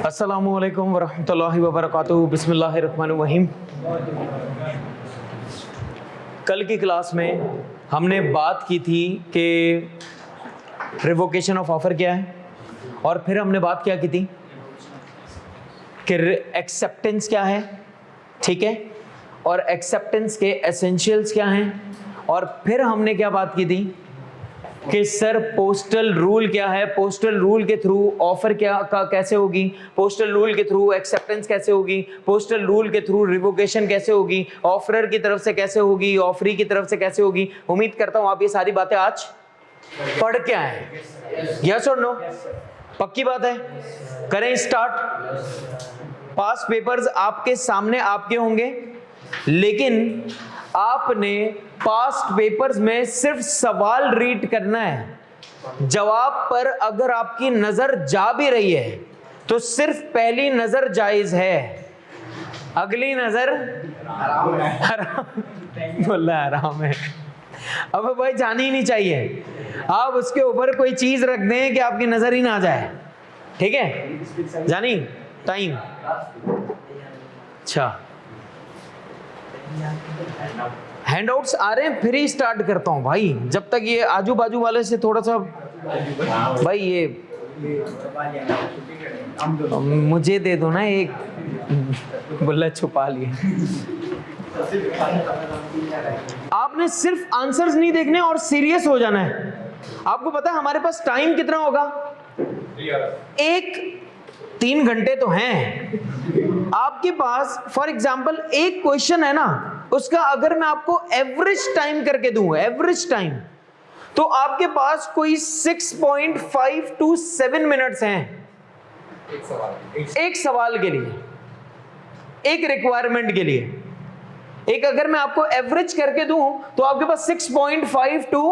अस्सलामुअलैकुम वरहमतुल्लाहि वबरकातुहू। बिस्मिल्लाहिर्रहमानिर्रहीम। कल की क्लास में हमने बात की थी कि रिवोकेशन ऑफ ऑफर क्या है, और फिर हमने बात क्या की थी कि एक्सेप्टेंस क्या है, ठीक है, और एक्सेप्टेंस के एसेंशियल्स क्या हैं, और फिर हमने क्या बात की थी कि सर पोस्टल रूल क्या है, पोस्टल रूल के थ्रू ऑफर कैसे होगी, पोस्टल रूल के थ्रू एक्सेप्टेंस कैसे होगी, पोस्टल रूल के थ्रू रिवोकेशन कैसे होगी, ऑफरर की तरफ से कैसे होगी, ऑफरी की तरफ से कैसे होगी। उम्मीद करता हूं आप ये सारी बातें आज पढ़ के आए। यस और नो? पक्की बात है? करें स्टार्ट। पास पेपर्स आपके सामने आपके होंगे, लेकिन आपने पास्ट पेपर्स में सिर्फ सवाल रीड करना है। जवाब पर अगर आपकी नजर जा भी रही है तो सिर्फ पहली नजर जायज है, अगली नजर हराम। बोला हराम है। अब भाई जानी ही नहीं चाहिए, आप उसके ऊपर कोई चीज रख दें कि आपकी नजर ही ना जाए, ठीक है? जानी टाइम। अच्छा, हैंडआउट्स आ रहे हैं, फिर ही स्टार्ट करता हूं भाई। जब तक ये आजू बाजू वाले से थोड़ा सा भाई ये मुझे दे दो ना एक, बुल्ला छुपा लिए। आपने सिर्फ आंसर्स नहीं देखने और सीरियस हो जाना है। आपको पता है हमारे पास टाइम कितना होगा? 3 घंटे तो हैं आपके पास। फॉर एग्जाम्पल एक क्वेश्चन है ना, उसका अगर मैं आपको एवरेज टाइम करके दूं, एवरेज टाइम, तो आपके पास कोई 6.5 to 7 मिनट्स हैं एक सवाल के लिए, एक रिक्वायरमेंट के लिए। एक अगर मैं आपको एवरेज करके दूं तो आपके पास 6.5 to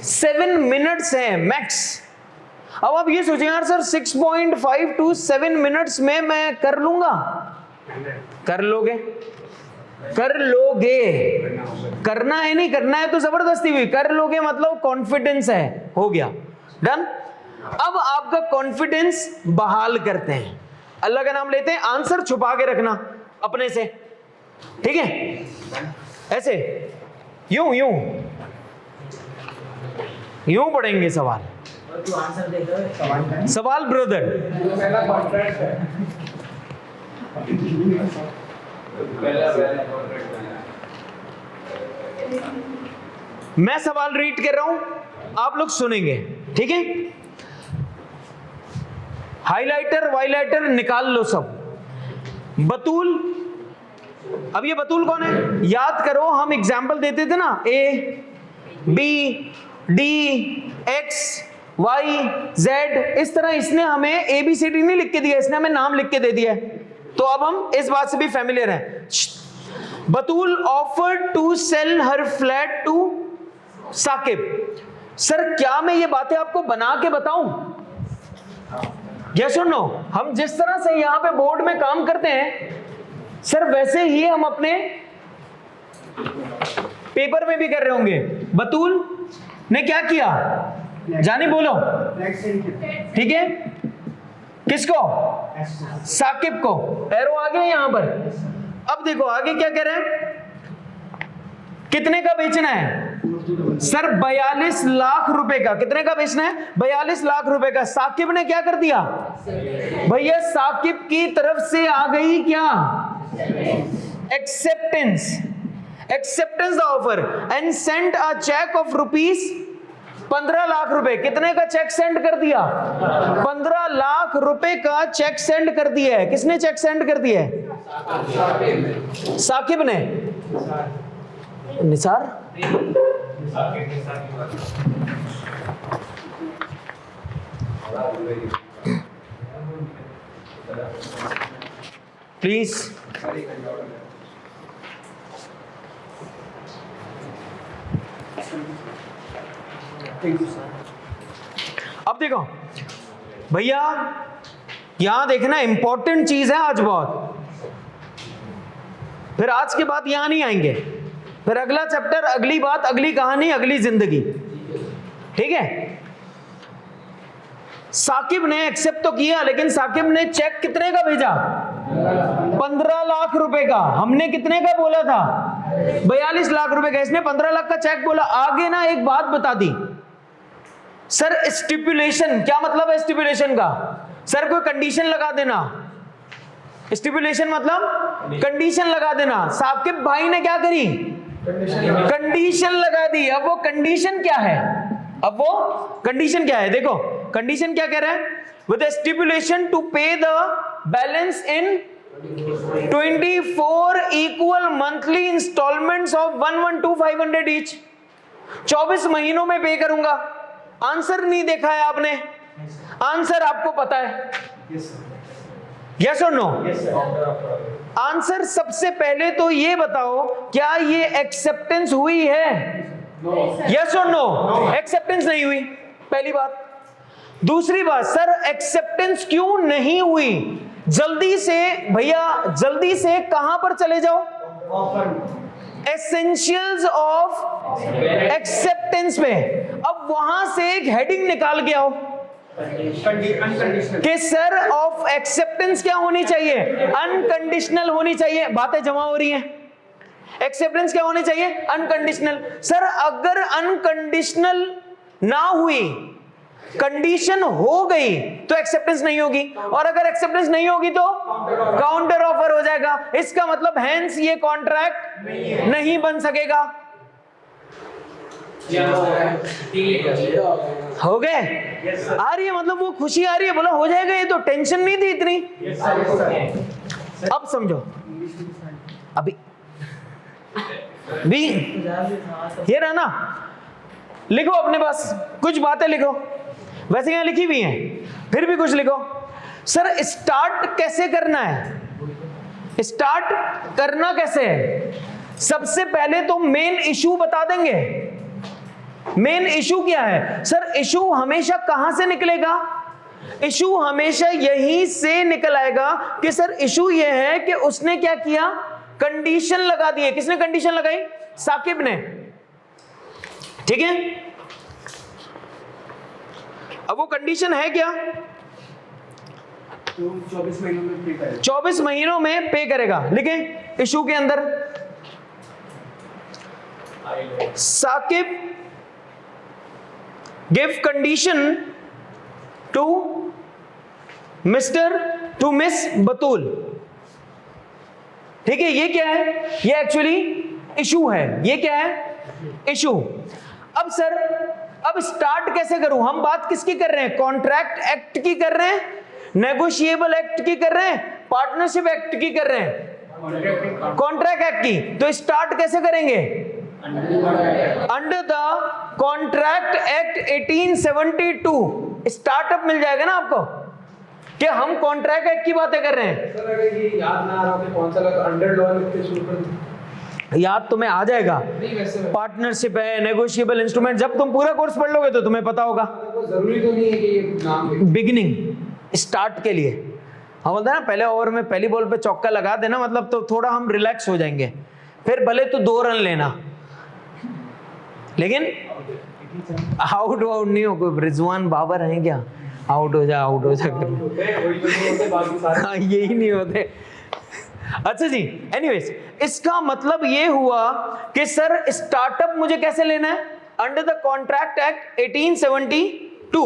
7 मिनट्स हैं मैक्स। अब आप ये सोचेंगे यार सर 6.5 to 7 मिनट्स में मैं कर लूंगा। कर लोगे, कर लोगे। करना है नहीं करना है तो जबरदस्ती हुई, कर लोगे मतलब कॉन्फिडेंस है, हो गया, डन। अब आपका कॉन्फिडेंस बहाल करते हैं, अल्लाह का नाम लेते हैं, आंसर छुपा के रखना अपने से, ठीक है? ऐसे यूं यूं यूं पढ़ेंगे सवाल। सवाल ब्रदर, मैं सवाल रीड कर रहा हूं, आप लोग सुनेंगे, ठीक है? हाइलाइटर वाइलाइटर निकाल लो सब। बतूल, अब ये बतूल कौन है? याद करो, हम एग्जाम्पल देते थे ना, A B D X Y Z, इस तरह इसने हमें ABCD नहीं लिख के दिया, इसने हमें नाम लिख के दे दिया है। तो अब हम इस बात से भी फैमिलियर हैं। Batool offered to sell her flat to Saqib. Sir क्या मैं ये बातें आपको बना के बताऊं? यस और नो? हम जिस तरह से यहां पे बोर्ड में काम करते हैं सर, वैसे ही हम अपने पेपर में भी कर रहे होंगे। बतूल ने क्या किया? जानी बोलो, ठीक है? किसको? साकिब को। एरो आ गया यहां पर। अब देखो आगे क्या कह रहे हैं, कितने का बेचना है? सर 42 लाख रुपए का। कितने का बेचना है? 42 लाख रुपए का। साकिब ने क्या कर दिया भैया? साकिब की तरफ से आ गई क्या? Acceptance. Acceptance the offer and sent a cheque of rupees 15 lakh रुपए। कितने का चेक सेंड कर दिया? 15 लाख रुपए का चेक सेंड कर दिया है। किसने चेक सेंड कर दिया है? साकिब ने। निसार प्लीज। अब देखो भैया, यहां देखना इंपॉर्टेंट चीज है आज बहुत। फिर आज के बाद यहां नहीं आएंगे, फिर अगला चैप्टर, अगली बात, अगली कहानी, अगली जिंदगी, ठीक है? साकिब ने एक्सेप्ट तो किया, लेकिन साकिब ने चेक कितने का भेजा? 15 लाख रुपए का। हमने कितने का बोला था? 42 लाख रुपए का। इसने 15 लाख का चेक बोला। आगे ना एक बात बता दी सर, स्टिपुलेशन। क्या मतलब है स्टिपुलेशन का? सर कोई कंडीशन लगा देना। स्टिपुलेशन मतलब कंडीशन लगा देना। साकिब भाई ने क्या करी? कंडीशन लगा दी। अब वो कंडीशन क्या है? अब वो कंडीशन क्या है? देखो कंडीशन क्या कह रहा है? With stipulation to pay the balance in 24 equal monthly instalments of 112,500 each. 24 महीनों में पे करूंगा। आंसर नहीं देखा है आपने? आंसर आपको पता है? यस और नो? आंसर सबसे पहले तो ये बताओ, क्या ये एक्सेप्टेंस हुई है? यस और नो? एक्सेप्टेंस नहीं हुई, पहली बात। दूसरी बात, सर एक्सेप्टेंस क्यों नहीं हुई? जल्दी से भैया, जल्दी से कहां पर चले जाओ? एसेंशियल्स ऑफ एक्सेप्टेंस में। अब वहां से एक हेडिंग निकाल के आओ कि सर ऑफ एक्सेप्टेंस क्या होनी चाहिए? अनकंडीशनल होनी चाहिए। बातें जमा हो रही हैं। एक्सेप्टेंस क्या होनी चाहिए? अनकंडीशनल। सर अगर अनकंडीशनल ना हुई, कंडीशन हो गई, तो एक्सेप्टेंस नहीं होगी, और अगर एक्सेप्टेंस नहीं होगी तो काउंटर ऑफर हो जाएगा। इसका मतलब हैंस ये कॉन्ट्रैक्ट नहीं बन सकेगा। हो गए? आ रही है मतलब वो खुशी आ रही है? बोला हो जाएगा, ये तो टेंशन नहीं थी इतनी। अब समझो, अभी भी ये रहा ना, लिखो अपने पास कुछ बातें लिखो। वैसे यहां लिखी हुई हैं, फिर भी कुछ लिखो। सर स्टार्ट कैसे करना है? स्टार्ट करना कैसे है? सबसे पहले तो मेन इशू बता देंगे। मेन इशू क्या है? सर इशू हमेशा कहां से निकलेगा? इशू हमेशा यहीं से निकल आएगा कि सर इशू यह है कि उसने क्या किया? कंडीशन लगा दिए। किसने कंडीशन लगाई? साकिब ने। ठीक है, अब वो कंडीशन है क्या? 24 महीनों में पे करेगा। 24 महीनों में पे करेगा। लिखें इशू के अंदर, Saqib give condition to miss Batool. ठीक है, ये क्या है? ये एक्चुअली इशू है। ये क्या है? इशू। अब सर अब स्टार्ट कैसे करूं? हम बात किसकी कर रहे हैं? कॉन्ट्रैक्ट एक्ट की कर रहे हैं, नेगोशिएबल एक्ट की कर रहे हैं, पार्टनरशिप एक्ट की कर रहे हैं? कॉन्ट्रैक्ट एक्ट की। तो स्टार्ट कैसे करेंगे? Under the contract act 1872 startup मिल जाएगा ना आपको, कि हम कॉन्ट्रैक्ट एक्ट की बातें कर रहे हैं। सर अगर ये याद ना आ रहा हो कि कौन सा लगा, अंडर लॉ लिखते शुरू कर दो। याद तुम्हें आ जाएगा। पार्टनरशिप है, नेगोशिएबल इंस्ट्रूमेंट, जब तुम पूरा कोर्स पढ़ लोगे तो तुम्हें पता होगा। जरूरी तो नहीं है कि ये नाम बिगिनिंग स्टार्ट के लिए हम बोलते हैं ना, पहले ओवर में पहली बॉल पे चौका लगा देना, मतलब तो थोड़ा हम रिलैक्स हो जाएंगे। फिर भले तो 2 रन लेना, लेकिन आउट नहीं हो। कोई रिजवान बाबर है क्या? आउट हो जा हाँ, यही नहीं होते। अच्छा जी, एनीवेज, इसका मतलब ये हुआ कि सर स्टार्टअप मुझे कैसे लेना है? Under the contract act 1872।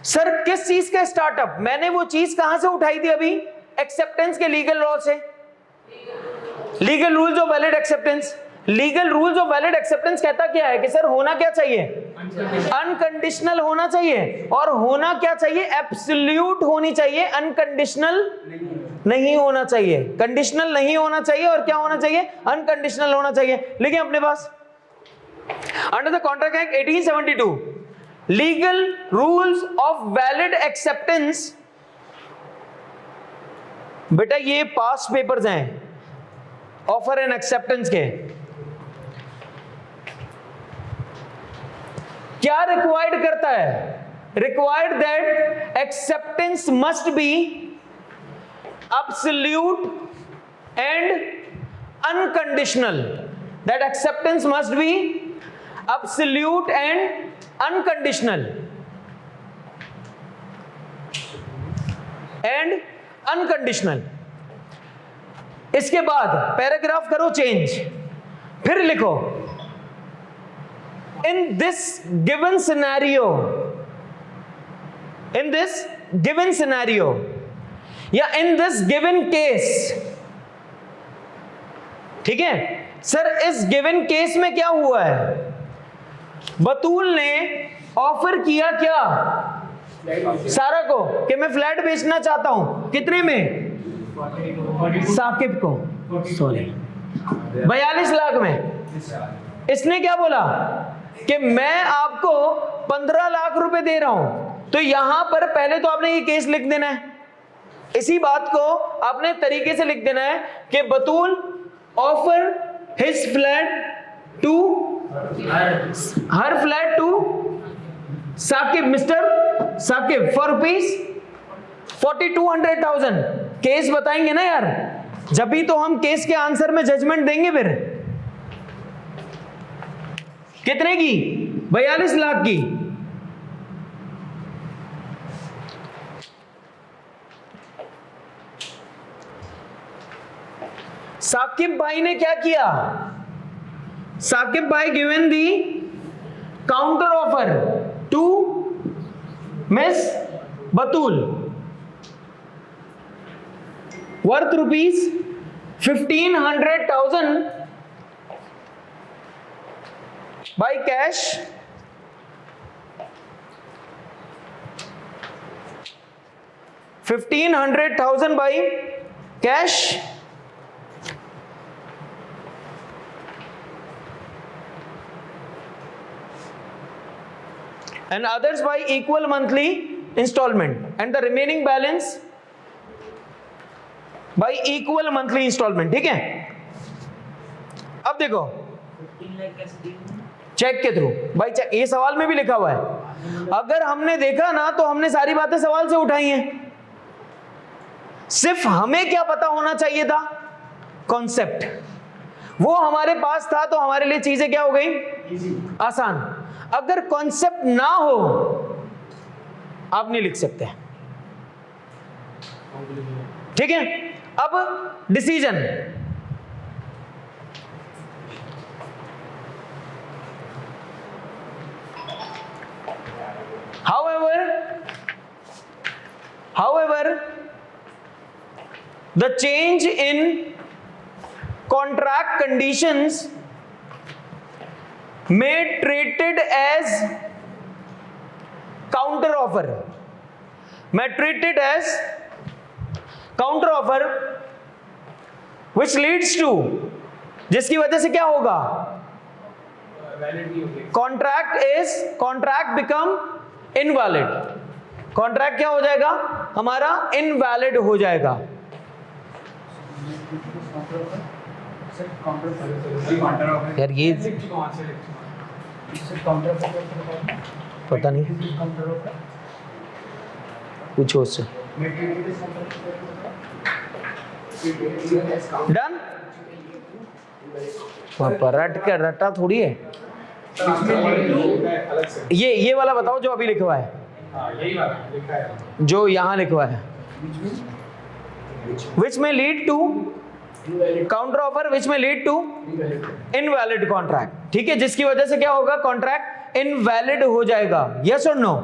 Sir किस चीज का स्टार्टअप? मैंने वो चीज कहां से उठाई थी अभी? एक्सेप्टेंस के लीगल लॉ से। Legal rules of valid acceptance. Legal rules of valid acceptance कहता क्या है कि सर होना क्या चाहिए? अनकंडीशनल होना चाहिए। और होना क्या चाहिए? एब्सोल्यूट होनी चाहिए, अनकंडीशनल नहीं होना चाहिए। कंडीशनल नहीं होना चाहिए, और क्या होना चाहिए? अनकंडीशनल होना चाहिए। लेकिन अपने पास under the contract act 1872 legal rules of valid acceptance. बेटा ये पास्ट पेपर्स हैं ऑफर एंड एक्सेप्टेंस के। क्या रिक्वायर्ड करता है? Required that acceptance must be absolute and unconditional. That acceptance must be absolute and unconditional. And unconditional. इसके बाद paragraph करो चेंज, फिर लिखो इन this given scenario, in this given scenario या इन दिस गिवन केस। ठीक है सर, इस गिवन केस में क्या हुआ है? बतूल ने ऑफर किया क्या सारा को कि मैं फ्लैट बेचना चाहता हूं, कितने में? साकिब को, सॉरी 42 लाख में। इसने क्या बोला कि मैं आपको 15 लाख रुपए दे रहा हूं। तो यहां पर पहले तो आपने ये केस लिख देना है, इसी बात को आपने तरीके से लिख देना है कि Batool offer his flat to, her flat to Saqib, mister Saqib for rupees 4200,000। Case बताएंगे ना यार, जब भी तो हम केस के आंसर में जजमेंट देंगे। फिर कितने की? 42 लाख की। साकिब भाई ने क्या किया? साकिब भाई given the counter offer to miss Batool worth rupees 1500,000 by cash, $1500,000 by cash and others by equal monthly installment and the remaining balance by equal monthly installment। ठीक है, अब देखो चेक के थ्रू भाई, चेक ये सवाल में भी लिखा हुआ है। अगर हमने देखा ना तो हमने सारी बातें सवाल से उठाई हैं, सिर्फ हमें क्या पता होना चाहिए था? कॉन्सेप्ट। वो हमारे पास था तो हमारे लिए चीजें क्या हो गई? आसान। अगर कॉन्सेप्ट ना हो आप नहीं लिख सकते। ठीक है, अब decision. However, the change in contract conditions may treated as counter offer, may treated as counter offer, which leads to, जिसकी वजह से क्या होगा? Contract become invalid. कॉन्ट्रैक्ट क्या हो जाएगा? हमारा इनवैलिड हो जाएगा। यार ये पता नहीं, पूछो उससे। डन। रटा थोड़ी है ये वाला बताओ जो अभी लिखा हुआ है। यही वाला लिखा है जो यहां लिखा हुआ है, which may lead to counter offer, which may lead to invalid contract। ठीक है, जिसकी वजह से क्या होगा? कॉन्ट्रैक्ट इनवैलिड हो जाएगा। यस और नो?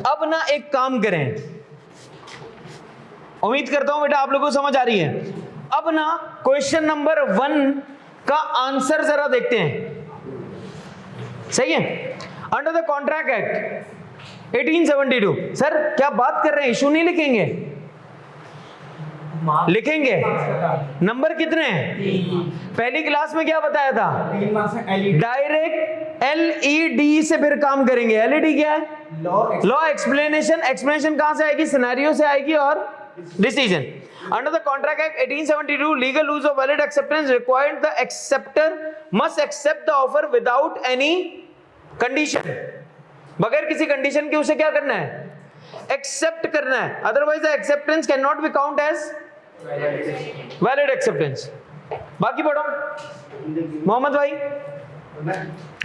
अब ना एक काम करें, उम्मीद करता हूं बेटा आप लोगों को समझ आ रही है। अब ना क्वेश्चन नंबर 1 का आंसर जरा देखते हैं, सही है? Under the contract act 1872। Sir क्या बात कर रहे हैं? इशू नहीं लिखेंगे? लिखेंगे। नंबर कितने हैं? पहली क्लास में क्या बताया था? डायरेक्ट एलईडी से फिर काम करेंगे। एलईडी क्या है? Law explanation. एक्सप्लेनेशन कहां से आएगी? सिनेरियो से आएगी और decision. Under the Contract Act 1872, legal use of valid acceptance required the acceptor must accept the offer without any condition। बगैर किसी कंडीशन के उसे क्या करना है? एक्सेप्ट करना है। Otherwise the acceptance can not be count as valid acceptance. बाकी पढ़ो मोहम्मद भाई।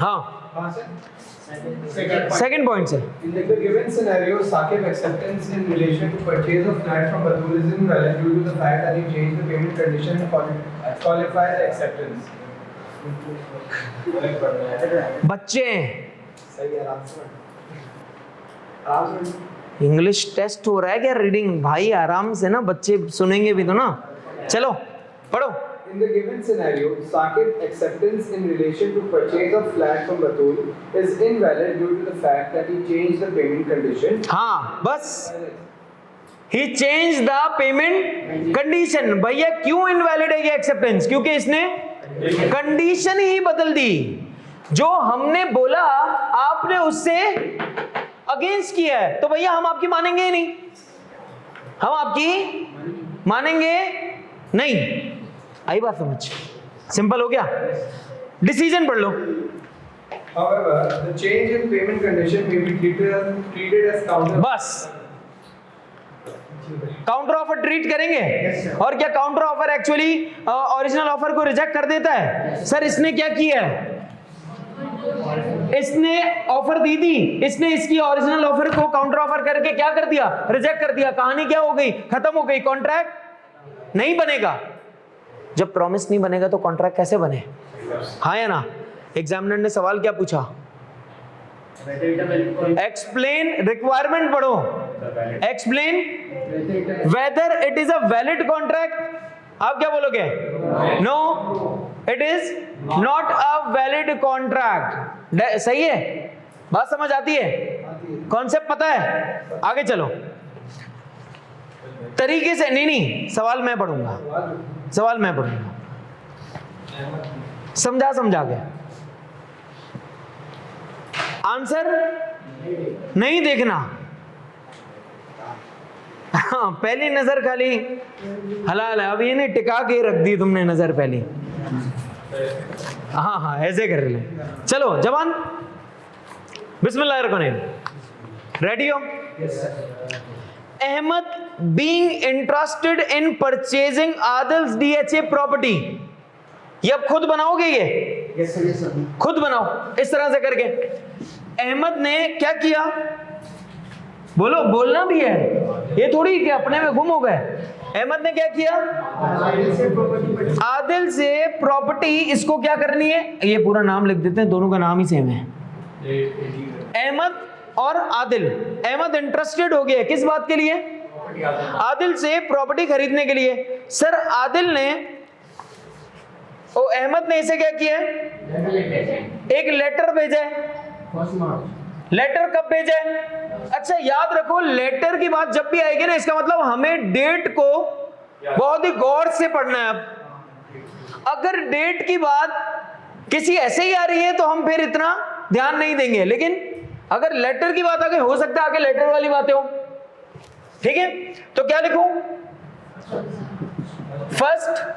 हाँ कहाँ से? सेकंड पॉइंट से। In the given scenario, Saqib acceptance in relation to purchase of flat from Batul is invalid due to the fact that he changed the payment condition and qualified the acceptance. बच्चे सही है, आराम से English test हो रहा है क्या? Reading भाई आराम से ना, बच्चे सुनेंगे भी तो ना। चलो पढ़ो। In the given scenario, Saqib's acceptance in relation to purchase of flat from Batul is invalid due to the fact that he changed the payment condition. हाँ बस, he changed the payment condition। भैया क्यों invalid है ये acceptance? क्योंकि इसने condition ही बदल दी। जो हमने बोला आपने उससे अगेंस्ट किया है, तो भैया हम आपकी मानेंगे ही नहीं, हम आपकी मानेंगे नहीं। आई बात समझ? सिंपल हो गया। डिसीजन पढ़ लो। However, the change in payment condition may be treated as counter. बस काउंटर ऑफर ट्रीट करेंगे। और क्या counter offer actually original offer को रिजेक्ट कर देता है? सर इसने क्या किया है? इसने ऑफर दी थी, इसने इसकी ओरिजिनल ऑफर को काउंटर ऑफर करके क्या कर दिया? रिजेक्ट कर दिया। कहानी क्या हो गई? खत्म हो गई। कॉन्ट्रैक्ट नहीं बनेगा। जब प्रॉमिस नहीं बनेगा तो कॉन्ट्रैक्ट कैसे बने? हाँ या ना? एग्जामिनर ने सवाल क्या पूछा? एक्सप्लेन, रिक्वायरमेंट पढ़ो। Explain whether it is a valid contract. आप क्या बोलोगे? No, it is not a valid contract. सही है? बात समझ आती है? कॉन्सेप्ट पता है? आगे चलो तरीके से। नहीं, सवाल मैं पढ़ूंगा, सवाल मैं पढ़ूंगा। समझा के आंसर नहीं देखना। हाँ, पहली नजर खाली हलाल है। अब ये नहीं टिका के रख दी तुमने नजर पहली। हाँ ऐसे कर ले। चलो जवान, बिस्मिल्लाहिर्रहमानिर्रहीम। रेडी हो? Ahmad being interested in purchasing Adil's DHA property। ये अब खुद बनाओगे? ये खुद बनाओ इस तरह से करके। अहमद ने क्या किया? बोलो, बोलना भी है, ये थोड़ी कि अपने में गुम हो गए। अहमद ने क्या किया? आदिल से प्रॉपर्टी, इसको क्या करनी है? ये पूरा नाम लिख देते हैं, दोनों का नाम ही सेम है, अहमद और आदिल। अहमद इंटरेस्टेड हो गया किस बात के लिए? आदिल से प्रॉपर्टी खरीदने के लिए। सर आदिल ने अहमद ने इसे क्या किया? एक लेटर भेजा है। लेटर कब भेजा है? अच्छा याद रखो, लेटर की बात जब भी आएगी ना, इसका मतलब हमें डेट को बहुत ही गौर से पढ़ना है। अब अगर डेट की बात किसी ऐसे ही आ रही है तो हम फिर इतना ध्यान नहीं देंगे, लेकिन अगर लेटर की बात आगे, हो सकता है आगे लेटर वाली बातें हो। ठीक है, तो क्या लिखूं? 1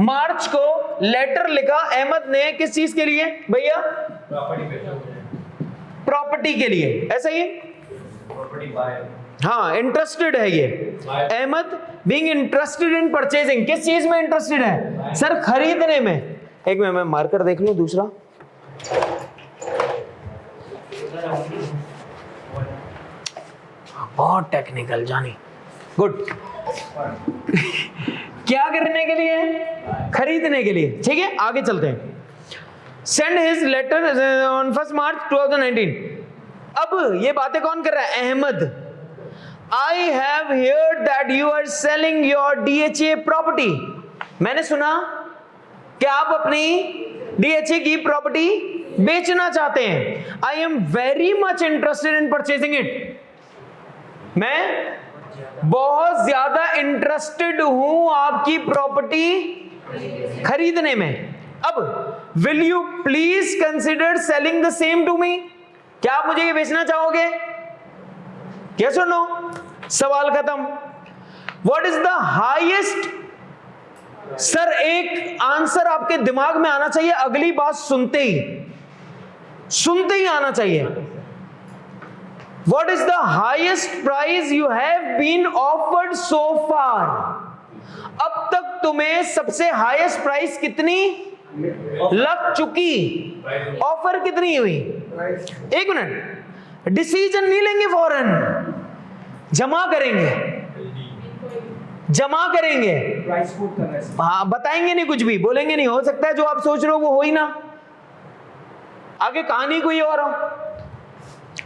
मार्च को लेटर लिखा अहमद ने, किस चीज के लिए भैया? प्रॉपर्टी के लिए। ऐसा ही? हाँ, इंटरेस्टेड है ये। Ahmed being interested in purchasing, किस चीज में इंटरेस्टेड है? सर खरीदने में। एक मिनट मैं मार्कर देख लूं दूसरा। बहुत टेक्निकल जानी। गुड। क्या करने के लिए? खरीदने के लिए। ठीक है, आगे चलते हैं। Send his letter on 1 March 2019। अब ये बातें कौन कर रहा है? Ahmed. I have heard that you are selling your DHA property. मैंने सुना कि आप अपनी DHA की प्रॉपर्टी बेचना चाहते हैं। I am very much interested in purchasing it. मैं बहुत ज्यादा इंटरेस्टेड हूं आपकी प्रॉपर्टी खरीदने में। अब will you please consider selling the same to me? क्या आप मुझे ये बेचना चाहोगे? क्या सुनो, सवाल खत्म। What is the highest? Sir एक आंसर आपके दिमाग में आना चाहिए अगली बात सुनते ही आना चाहिए। What is the highest price you have been offered so far? अब तक तुम्हें सबसे हाईएस्ट प्राइस कितनी लग चुकी, ऑफर कितनी हुई? एक मिनट, डिसीजन नहीं लेंगे फौरन, जमा करेंगे, जमा करेंगे, हाँ बताएंगे नहीं, कुछ भी बोलेंगे नहीं। हो सकता है जो आप सोच रहे हो वो हो ही ना, आगे कहानी कोई और हो।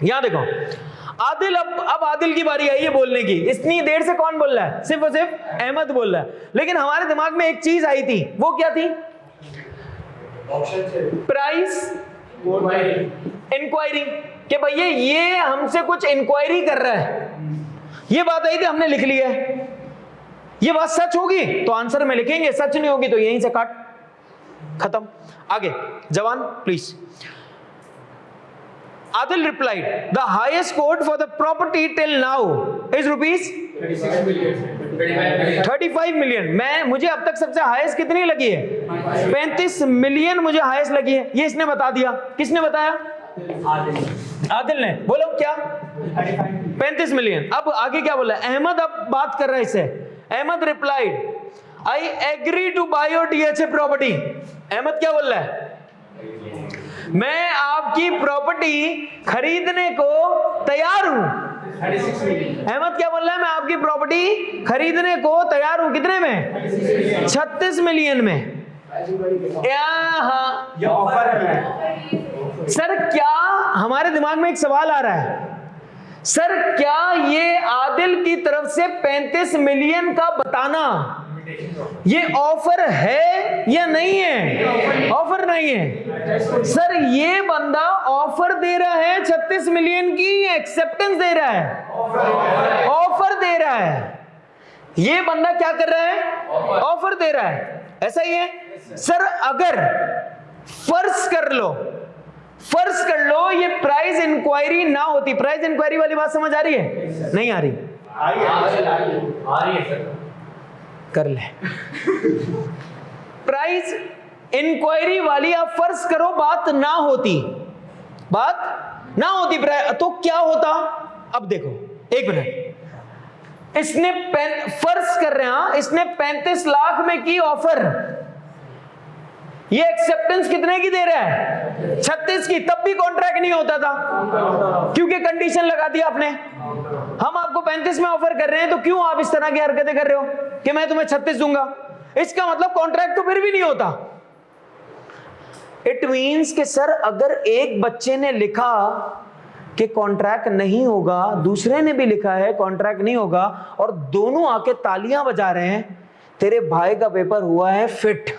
यहां देखो आदिल, अब आदिल की बारी आई है बोलने की। इतनी देर से कौन बोल रहा है? सिर्फ और सिर्फ अहमद बोल रहा है। लेकिन हमारे दिमाग में एक चीज आई थी, वो क्या थी? प्राइस इंक्वायरी, कि भैया ये हमसे कुछ इंक्वायरी कर रहा है, ये बात आई थी, हमने लिख लिया है। ये बात सच होगी तो आंसर में लिखेंगे, सच नहीं होगी तो यहीं से काट, खत्म। आगे जवान please. Adil replied, the highest quote for the property till now is rupees 35 million. मुझे अब तक सबसे हाईएस्ट कितनी लगी है? 35 मिलियन मुझे हाईएस्ट लगी है। ये इसने बता दिया। किसने बताया? आदिल ने। बोलो क्या? 35 मिलियन। अब आगे क्या बोला? अहमद अब बात कर रहा है इससे। Ahmed replied, I agree to buy your DHA property. Ahmed क्या बोल रहा है? मैं आपकी प्रॉपर्टी खरीदने को तैयार हूं। अहमद क्या बोल रहा है? मैं आपकी प्रॉपर्टी खरीदने को तैयार हूं। कितने में? 36 मिलियन में। हाँ सर, क्या हमारे दिमाग में एक सवाल आ रहा है, सर क्या ये आदिल की तरफ से 35 मिलियन का बताना ये ऑफर है या नहीं है? ऑफर नहीं है सर। ये बंदा ऑफर दे रहा है 36 मिलियन की, ये एक्सेप्टेंस दे रहा है? ऑफर दे रहा है। ये बंदा क्या कर रहा है? ऑफर दे रहा है। ऐसा ही है सर। अगर फर्ज कर लो ये प्राइस इंक्वायरी ना होती, प्राइस इंक्वायरी वाली बात समझ आ रही है? नहीं आ रही? आ रही है सर, कर ले। प्राइस इंक्वायरी वाली आप फर्ज करो बात ना होती तो क्या होता? अब देखो एक मिनट, इसने फर्ज कर रहे हैं, इसने 35 लाख में की ऑफर, ये एक्सेप्टेंस कितने की दे रहा है? 36 की। तब भी कॉन्ट्रैक्ट नहीं होता था, क्योंकि कंडीशन लगा दिया आपने। हम आपको 35 में ऑफर कर रहे हैं तो क्यों आप इस तरह की हरकतें कर रहे हो कि मैं तुम्हें 36 दूंगा? इसका मतलब कॉन्ट्रैक्ट तो फिर भी नहीं होता। इट मींस कि सर अगर एक बच्चे ने लिखा कि कॉन्ट्रैक्ट नहीं होगा, दूसरे ने भी लिखा है कॉन्ट्रैक्ट नहीं होगा, और दोनों आके तालियां बजा रहे हैं, तेरे भाई का पेपर हुआ है फिट,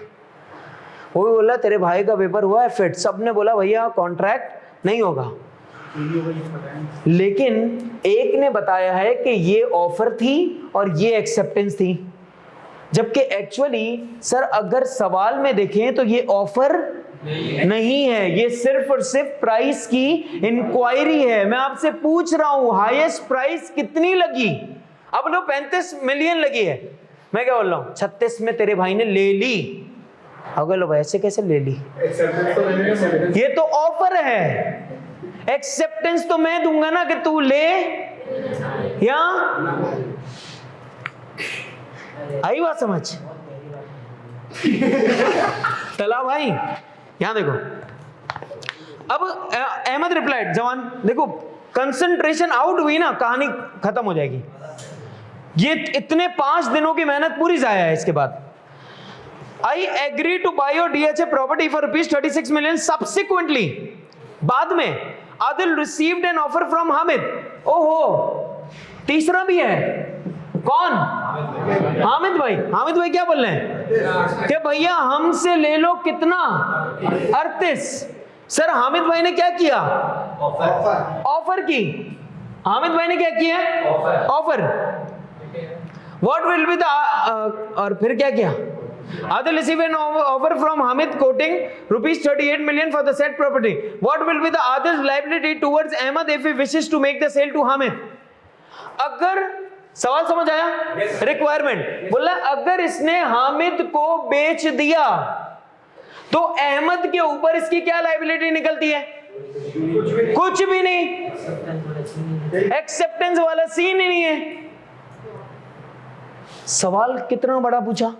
वो भी बोला तेरे भाई का पेपर हुआ है फिट, सबने बोला भैया कॉन्ट्रैक्ट नहीं होगा। लेकिन एक ने बताया है कि ये ऑफर थी और ये एक्सेप्टेंस थी, जबकि एक्चुअली सर अगर सवाल में देखें तो ये ऑफर नहीं है, ये सिर्फ और सिर्फ प्राइस की इंक्वायरी है। मैं आपसे पूछ रहा हूं हाईएस्ट प्राइस कितनी लगी? अब लो 35 मिलियन लगी है, मैं क्या बोल रहा हूं 36 में तेरे भाई ने ले ली। अगर लो ऐसे कैसे ले ली? ये तो ऑफर है, एक्सेप्टेंस तो मैं दूंगा ना कि तू ले, या आई बात समझ? चला भाई यहां देखो। अब अहमद रिप्लाइड, जवान देखो कंसंट्रेशन आउट हुई ना, कहानी खत्म हो जाएगी। ये इतने 5 दिनों की मेहनत पूरी जाया है। इसके बाद I agree to buy your DHA property for ₹36 million. Subsequently बाद में Adil received an offer from Hamid. ओहो, तीसरा भी है। कौन? हामिद भाई। हामिद भाई क्या बोल रहे हैं कि भैया हमसे ले लो कितना? 38। सर हामिद भाई ने क्या किया? ऑफर की। हामिद भाई ने क्या किया? Offer. What will be the और फिर क्या किया? Adil received an offer from Hamid quoting ₹38 million for the said property. What will be the Adil's liability towards Ahmad if he wishes to make the sale to Hamid? अगर सवाल समझ आया? Requirement बोला अगर इसने हामिद को बेच दिया तो अहमद के ऊपर इसकी क्या लाइबिलिटी निकलती है? कुछ भी नहीं। एक्सेप्टेंस वाला सीन ही नहीं है। सवाल कितना बड़ा पूछा?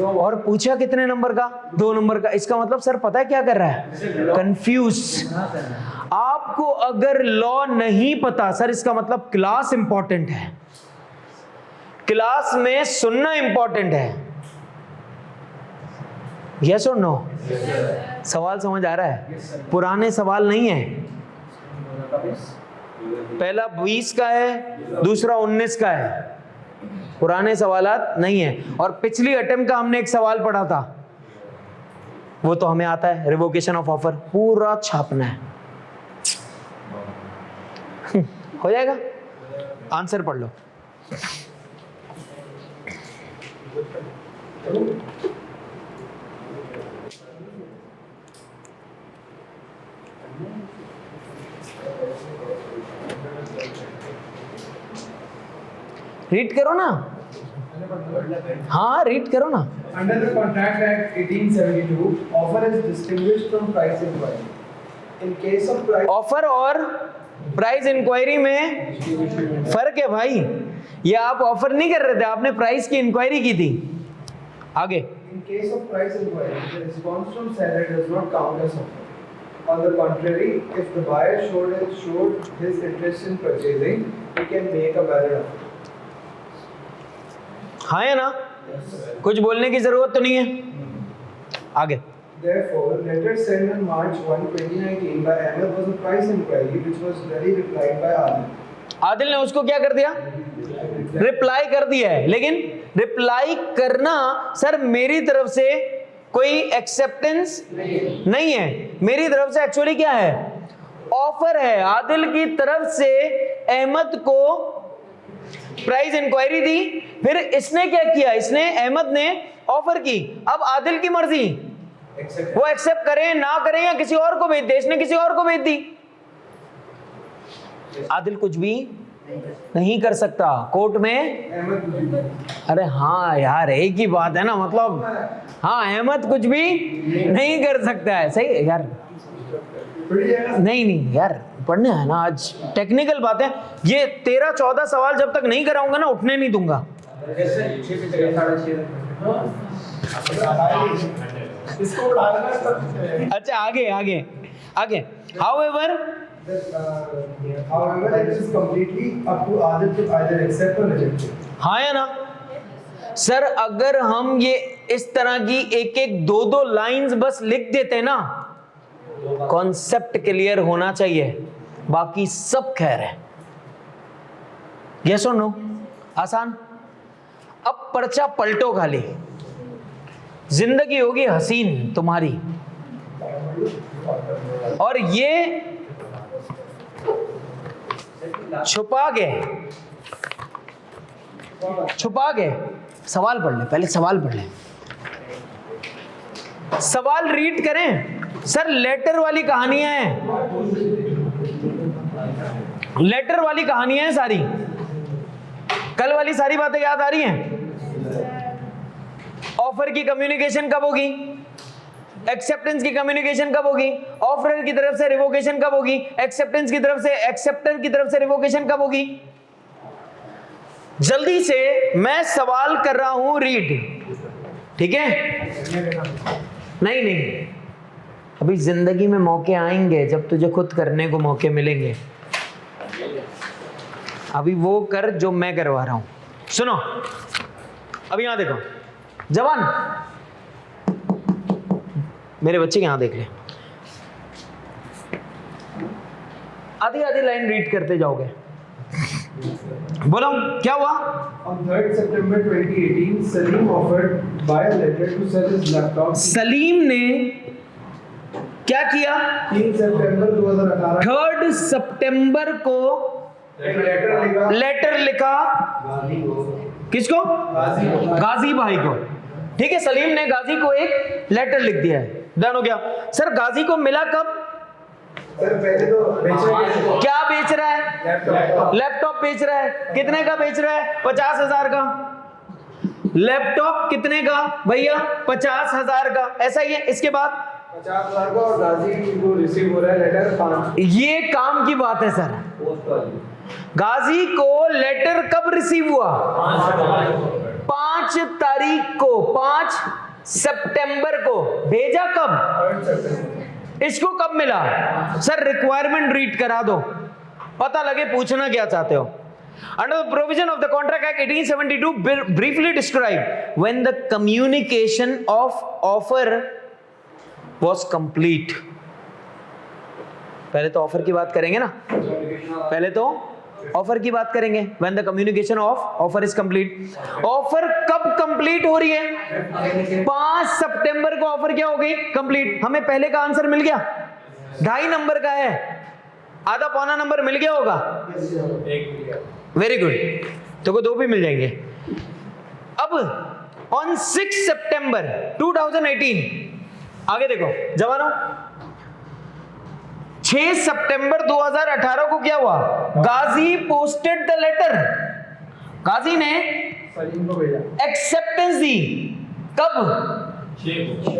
और पूछा कितने नंबर का? 2 नंबर का। इसका मतलब सर पता है क्या कर रहा है? कंफ्यूज। आपको अगर लॉ नहीं पता सर, इसका मतलब क्लास इंपॉर्टेंट है, क्लास में सुनना इंपॉर्टेंट है। यस और नो? सवाल समझ आ रहा है? पुराने सवाल नहीं है, पहला 20 का है, दूसरा 19 का है, पुराने सवालात नहीं है। और पिछली अटेम्प्ट का हमने एक सवाल पढ़ा था, वो तो हमें आता है, रिवोकेशन ऑफ ऑफर पूरा छापना है। हो जाएगा? आंसर पढ़ लो। रीड करो ना, हाँ रीड करो ना। Under the Contract Act 1872, offer is distinguished from price inquiry. In case of price offer और प्राइस इंक्वायरी में फर्क है भाई। ये आप ऑफर नहीं कर रहे थे, आपने प्राइस की इंक्वायरी की थी। आगे। In case of price inquiry, the response from seller does not count as offer. On the contrary, if the buyer showed his interest in purchasing, he can make a valid offer. हाँ है ना, कुछ बोलने की जरूरत तो नहीं है। आगे। Therefore, letter sent on March 1, 2019 by Ahmed was a price inquiry which was ready replied by Adil. Adil ने उसको क्या कर दिया? रिप्लाई कर दिया है। लेकिन रिप्लाई करना सर मेरी तरफ से कोई एक्सेप्टेंस नहीं है, मेरी तरफ से एक्चुअली क्या है? ऑफर है। आदिल की तरफ से अहमद को प्राइस इंक्वायरी दी, फिर इसने क्या किया? इसने अहमद ने ऑफर की। अब आदिल की मर्जी, वो एक्सेप्ट करें ना करें या किसी और को भेज दे। इसने किसी और को भेज दी। आदिल कुछ भी नहीं कर सकता कोर्ट में। अरे हाँ यार, एक ही बात है ना, मतलब हाँ अहमद कुछ भी नहीं कर सकता है। सही है यार? नहीं यार, पढ़ने है ना आज, टेक्निकल बात है। ये 13-14 सवाल जब तक नहीं कराऊंगा ना, उठने नहीं दूंगा। अच्छा आगे आगे आगे। However, it is completely up to Adil to either accept or reject it. हाँ है ना सर, अगर हम ये इस तरह की एक एक 2-2 लाइंस बस लिख देते ना, कॉन्सेप्ट क्लियर होना चाहिए, बाकी सब खैर है। यस और नो? आसान। अब पर्चा पलटो, खाली जिंदगी होगी हसीन तुम्हारी। और ये छुपा के सवाल पढ़ ले, पहले सवाल पढ़ ले, सवाल रीड करें। सर लेटर वाली कहानियां हैं, लेटर वाली कहानियां हैं सारी। कल वाली सारी बातें याद आ रही हैं? ऑफर की कम्युनिकेशन कब होगी? एक्सेप्टेंस की कम्युनिकेशन कब होगी? ऑफर की तरफ से रिवोकेशन कब होगी? एक्सेप्टेंस की तरफ से, एक्सेप्टर की तरफ से रिवोकेशन कब होगी? जल्दी से मैं सवाल कर रहा हूं, रीड। ठीक है? नहीं, अभी जिंदगी में मौके आएंगे जब तुझे खुद करने को मौके मिलेंगे। अभी वो कर जो मैं करवा रहा हूं। सुनो, अभी यहां देखो जवान, मेरे बच्चे यहां देख ले, आधी आधी लाइन रीड करते जाओगे। बोलो क्या हुआ? On 3rd September 2018, Salim offered by a letter to sell his laptop. Salim ने क्या किया? 3 सितंबर 2018 3 सितंबर को लेटर लिखा किसको? गाजी भाई को। ठीक है, सलीम ने गाजी को एक लेटर लिख दिया है। डन हो गया। सर गाजी को मिला कब? सर पहले तो क्या बेच रहा है? लैपटॉप बेच रहा है। कितने का बेच रहा है? 50,000 का। लैपटॉप कितने का भैया? 50,000 का। ऐसा ही है। इसके बाद 50,000 का, और गाजी को रिसीव हो रहा है लेटर 5। ये काम की बात है सर। गाजी को लेटर कब रिसीव हुआ? 5 5 तारीख को, 5 सितंबर को भेजा। कब? 3rd September। इसको कब मिला? सर रिक्वायरमेंट रीड करा दो, पता लगे पूछना क्या चाहते हो। Under the provision of the Contract Act 1872 briefly describe when the communication of offer was complete। पहले तो ऑफर की बात करेंगे ना, पहले तो ऑफर की बात करेंगे। When the communication of offer is complete। Offer कब कंप्लीट हो रही है? 5 सितंबर को ऑफर क्या हो गई? कंप्लीट। हमें पहले का आंसर मिल गया, 2.5 नंबर का है, आधा पौना नंबर मिल गया होगा। वेरी गुड, तो को 2 भी मिल जाएंगे। अब ऑन 6 सितंबर 2018, आगे देखो जवानों, 6 सितंबर 2018 को क्या हुआ? गाजी पोस्टेड द लेटर। गाजी ने सलीम को भेजा, एक्सेप्टेंस दी। कब?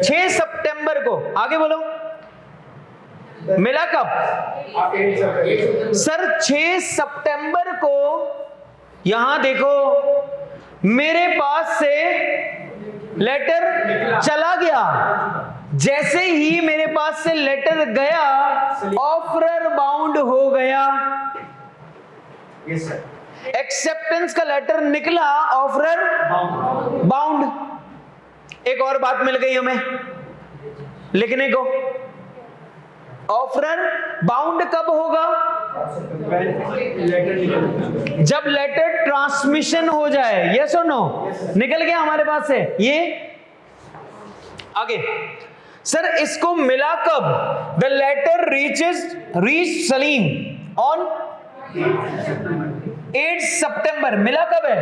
6 सितंबर को। आगे बोलो, मिला कब? 8 September। सर 6 सितंबर को यहां देखो मेरे पास से लेटर चला गया। जैसे ही मेरे पास से लेटर गया, ऑफर बाउंड हो गया। Yes sir. एक्सेप्टेंस का लेटर निकला, ऑफर बाउंड। एक और बात मिल गई हमें लिखने को, ऑफर बाउंड कब होगा? जब लेटर ट्रांसमिशन हो जाए। यस और नो? निकल गया हमारे पास से ये। आगे सर इसको मिला कब? The letter reach Salim on 8 September. मिला कब है?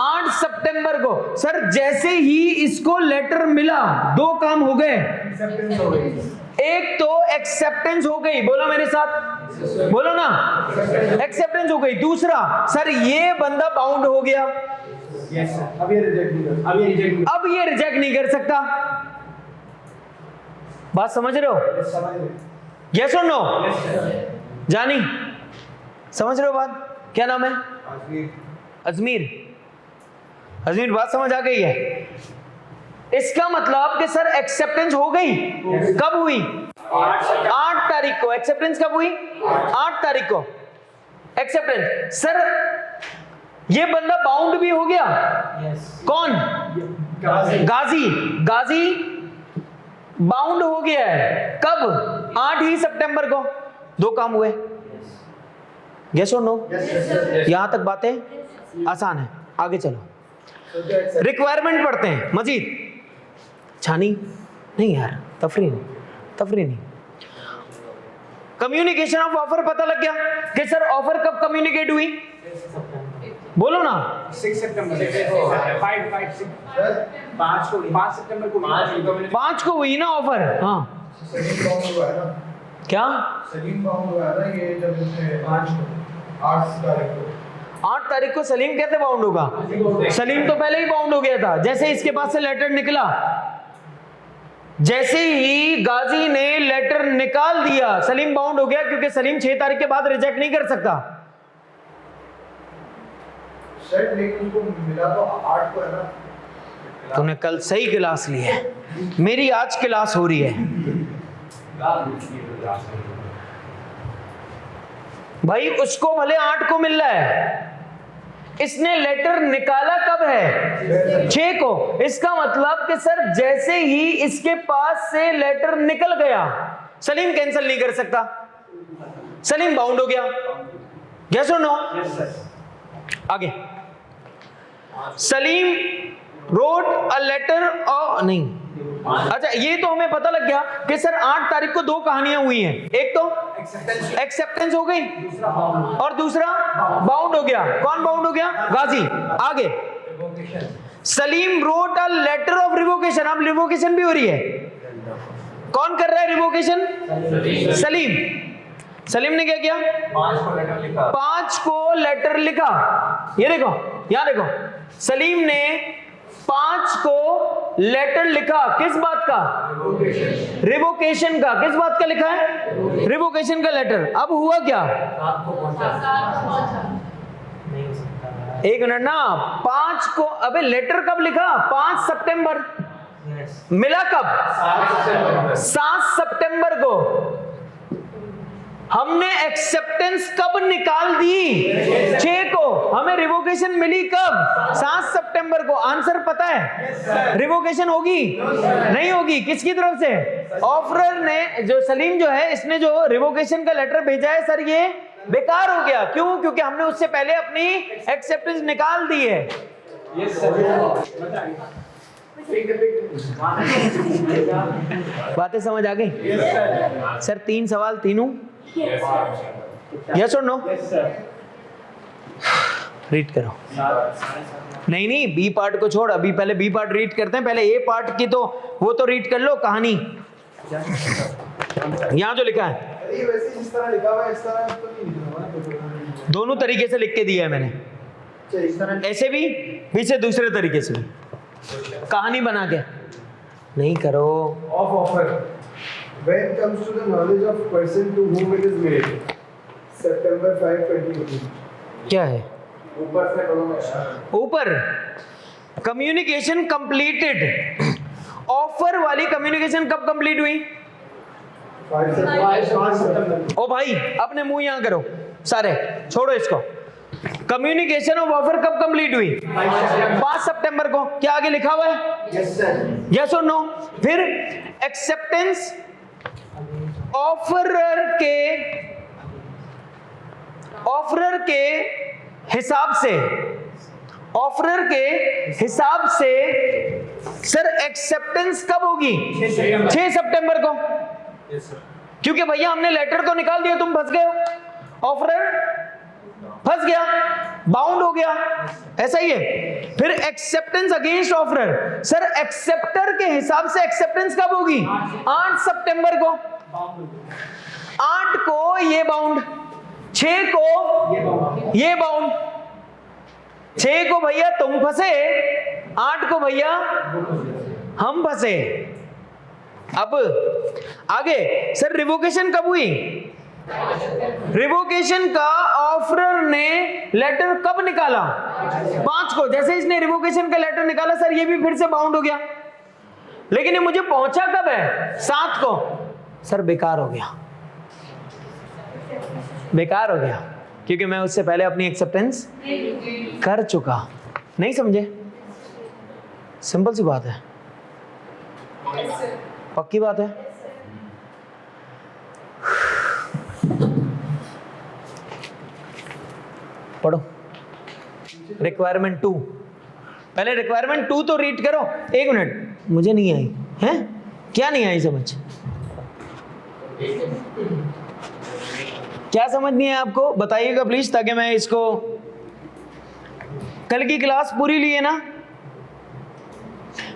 8 सितंबर को। सर जैसे ही इसको लेटर मिला, 2 काम हो गए। एक तो एक्सेप्टेंस हो गई, बोलो मेरे साथ, बोलो ना, एक्सेप्टेंस हो गई। दूसरा सर ये बंदा बाउंड हो गया। Yes sir. अब ये रिजेक्ट नहीं कर सकता। बात समझ रहे हो? समझ रहे? यस और नो? जानी समझ रहे हो बात? क्या नाम है? अजमीर। अजमीर बात समझ आ गई है? इसका मतलब कि सर एक्सेप्टेंस हो गई। कब हुई? 8 तारीख को। एक्सेप्टेंस कब हुई? 8 तारीख को एक्सेप्टेंस। सर ये बंदा बाउंड भी हो गया। कौन? गाजी। गाजी बाउंड हो गया है। कब? 8 ही सितंबर को। 2 काम हुए। यस और नो? यहां तक बातें आसान है। आगे चलो, रिक्वायरमेंट पढ़ते हैं। मजीद छानी नहीं यार, तफरी नहीं। कम्युनिकेशन ऑफ ऑफर पता लग गया कि सर ऑफर कब कम्युनिकेट हुई? बोलो ना। 6 सितंबर 5 सितंबर को 5 को हुई ना ऑफर। हाँ सलीम बाउंड हुआ है ना? क्या? सलीम बाउंड हुआ है ना? ये जब 8 तारीख को 8 तारीख को सलीम कैसे बाउंड होगा? सलीम तो पहले ही बाउंड हो गया था। जैसे इसके पास से लेटर निकला, जैसे ही गाजी ने लेटर निकाल दिया, सलीम बाउंड हो गया, क्योंकि सलीम 6 तारीख के बाद रिजेक्ट नहीं कर सकता। सर लेकिन उसको मिला तो 8 को है ना? तूने कल सही क्लास ली है, मेरी आज क्लास हो रही है भाई। उसको भले 8 को मिल रहा है, इसने लेटर निकाला कब है? 6 को। इसका मतलब कि सर जैसे ही इसके पास से लेटर निकल गया, सलीम कैंसिल नहीं कर सकता, सलीम बाउंड हो गया। यस और नो? आगे, सलीम रोट अ लेटर और नहीं, अच्छा ये तो हमें पता लग गया कि सर 8 तारीख को 2 कहानियां हुई हैं। एक तो एक्सेप्टेंस हो गई और दूसरा बाउंड हो गया। कौन बाउंड हो गया? गाजी। आगे, Salim wrote a letter of revocation. अब रिवोकेशन भी हो रही है। कौन कर रहा है रिवोकेशन? सलीम। सलीम ने क्या किया? 5 को लेटर लिखा। ये देखो, यहां देखो, सलीम ने 5 को लेटर लिखा। किस बात का? रिवोकेशन का। किस बात का लिखा है? रिवोकेशन का लेटर। अब हुआ क्या? एक मिनट ना, 5 को, अबे लेटर कब लिखा? 5 सितंबर। मिला कब? 7 सितंबर को। हमने एक्सेप्टेंस कब निकाल दी? 6 को। हमें रिवोकेशन मिली कब? 7 सितंबर को। आंसर पता है? रिवोकेशन होगी? नहीं होगी। किसकी तरफ से? ऑफरर ने, जो सलीम जो है, इसने जो रिवोकेशन का लेटर भेजा है सर, ये बेकार हो गया। क्यों? क्योंकि हमने उससे पहले अपनी एक्सेप्टेंस निकाल दी है। बातें समझ आ गई? सर 3 सवाल तीनों यस और नो? रीड करो। नहीं नहीं, बी पार्ट को छोड़, अभी पहले बी पार्ट रीड करते हैं। पहले ए पार्ट की तो वो तो रीड कर लो, कहानी यहाँ जो लिखा है। वैसे जिस तरह लिखा हुआ है इस तरह तो नहीं लिखा हुआ ना, दोनों तरीके से लिख के दिया है मैंने, इस तरह ऐसे भी पीछे दूसरे तरीके से भी, कहानी बना के। नहीं करो। of offer when comes to the knowledge of person to whom it is made. September 5, 2018. क्या है ऊपर से करो। ऊपर? Communication completed. ऑफर वाली कम्युनिकेशन कब कंप्लीट हुई? 5 सितंबर। ओ भाई अपने मुंह यहां करो सारे, छोड़ो इसको। कम्युनिकेशन ऑफ ऑफर कब कंप्लीट हुई? 5 सितंबर को। क्या आगे लिखा हुआ है? Yes sir. यस और नो? फिर एक्सेप्टेंस ऑफरर के हिसाब से, ऑफरर के हिसाब से सर एक्सेप्टेंस कब होगी? 6 सितंबर को। क्योंकि भैया हमने लेटर तो निकाल दिया, तुम फंस गए हो। ऑफरर फंस गया, बाउंड हो गया, ऐसा ही है। फिर acceptance against offeror, sir acceptor के हिसाब से एक्सेप्टेंस कब होगी? 8 सितंबर को। 8 को ये बाउंड, 6 को ये बाउंड। 6 को भैया तुम फंसे, 8 को भैया हम फंसे। अब आगे सर रिवोकेशन कब हुई? रिवोकेशन का ऑफरर ने लेटर कब निकाला? 5 को। जैसे इसने रिवोकेशन का लेटर निकाला सर, ये भी फिर से बाउंड हो गया। लेकिन ये मुझे पहुंचा कब है? 7 को। सर बेकार हो गया, बेकार हो गया, क्योंकि मैं उससे पहले अपनी एक्सेप्टेंस कर चुका। नहीं समझे? सिंपल सी बात है, पक्की बात है। पढ़ो रिक्वायरमेंट 2। पहले रिक्वायरमेंट 2 तो रीड करो। 1 मिनट, मुझे नहीं आई है। क्या नहीं आई समझ? क्या समझ नहीं है आपको? बताइएगा प्लीज, ताकि मैं इसको, कल की क्लास पूरी ली है ना?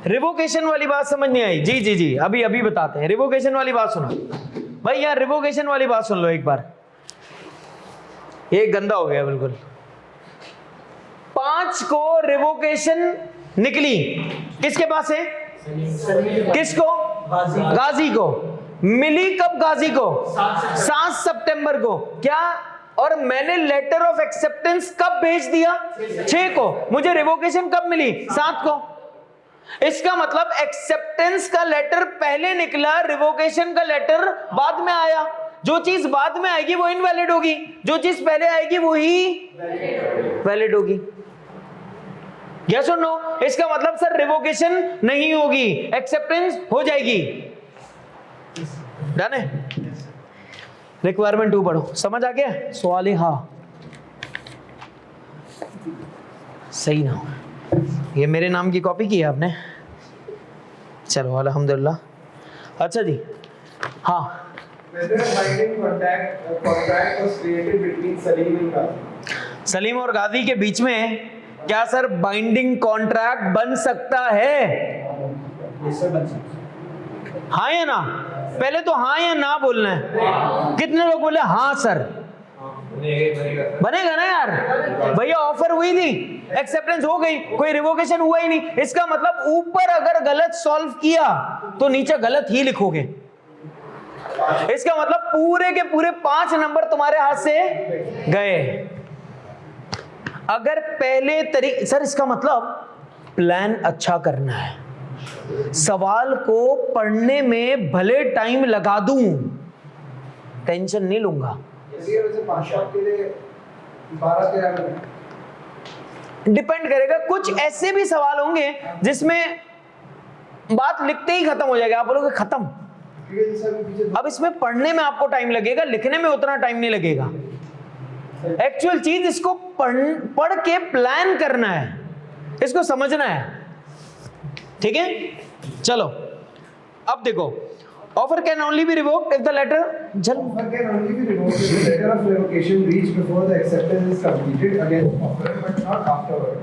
रिवोकेशन वाली बात समझ नहीं आई? जी जी जी, अभी अभी बताते हैं। रिवोकेशन वाली बात सुनो भाई, यार रिवोकेशन वाली बात सुन लो एक बार। ये गंदा हो गया बिल्कुल। 5 को रिवोकेशन निकली, किसके पास है? किसको? गाजी को। मिली कब गाजी को? 7 सितंबर को। क्या? और मैंने लेटर ऑफ एक्सेप्टेंस कब भेज दिया? 6 को। मुझे रिवोकेशन कब मिली? 7 को। इसका मतलब एक्सेप्टेंस का लेटर पहले निकला, रिवोकेशन का लेटर बाद में आया। जो चीज बाद में आएगी वो इनवैलिड होगी, जो चीज पहले आएगी वो ही वैलिड होगी। यस और नो? इसका मतलब सर रिवोकेशन नहीं होगी, एक्सेप्टेंस हो जाएगी। डन है? रिक्वायरमेंट 2 पढ़ो। समझ आ गया? सवाल है हाँ सही ना हो। ये मेरे नाम की कॉपी की है आपने? चलो अल्हम्दुलिल्लाह। अच्छा जी हाँ, Whether a binding contract was created between Salim and Ghazi. Salim और गाजी के बीच में क्या सर बाइंडिंग कॉन्ट्रैक्ट बन सकता है? हाँ या ना? पहले तो हाँ या ना बोलना है। कितने लोग बोले हाँ सर? बनेगा ना यार? भैया ऑफर हुई थी, एक्सेप्टेंस हो गई, कोई रिवोकेशन हुआ ही नहीं। इसका मतलब ऊपर अगर गलत सॉल्व किया तो नीचे गलत ही लिखोगे। इसका मतलब पूरे के पूरे 5 नंबर तुम्हारे हाथ से गए। अगर पहले तरीके, सर इसका मतलब प्लान अच्छा करना है, सवाल को पढ़ने में भले टाइम लगा दूं, टेंशन नहीं लूंगा। चलिए वैसे 5 शॉट के लिए 12-13 मिनट डिपेंड करेगा, कुछ ऐसे भी सवाल होंगे जिसमें बात लिखते ही खत्म हो जाएगा, आप बोलोगे खत्म। क्योंकि जैसे अभी पीछे अब इसमें पढ़ने में आपको टाइम लगेगा, लिखने में उतना टाइम नहीं लगेगा। एक्चुअल चीज इसको पढ़ के प्लान करना है, इसको समझना है, ठीक है। चलो अब देखो, offer can only be revoked if the letter offer can only be revoked if the letter of revocation reached before the acceptance is completed against offer but not afterward.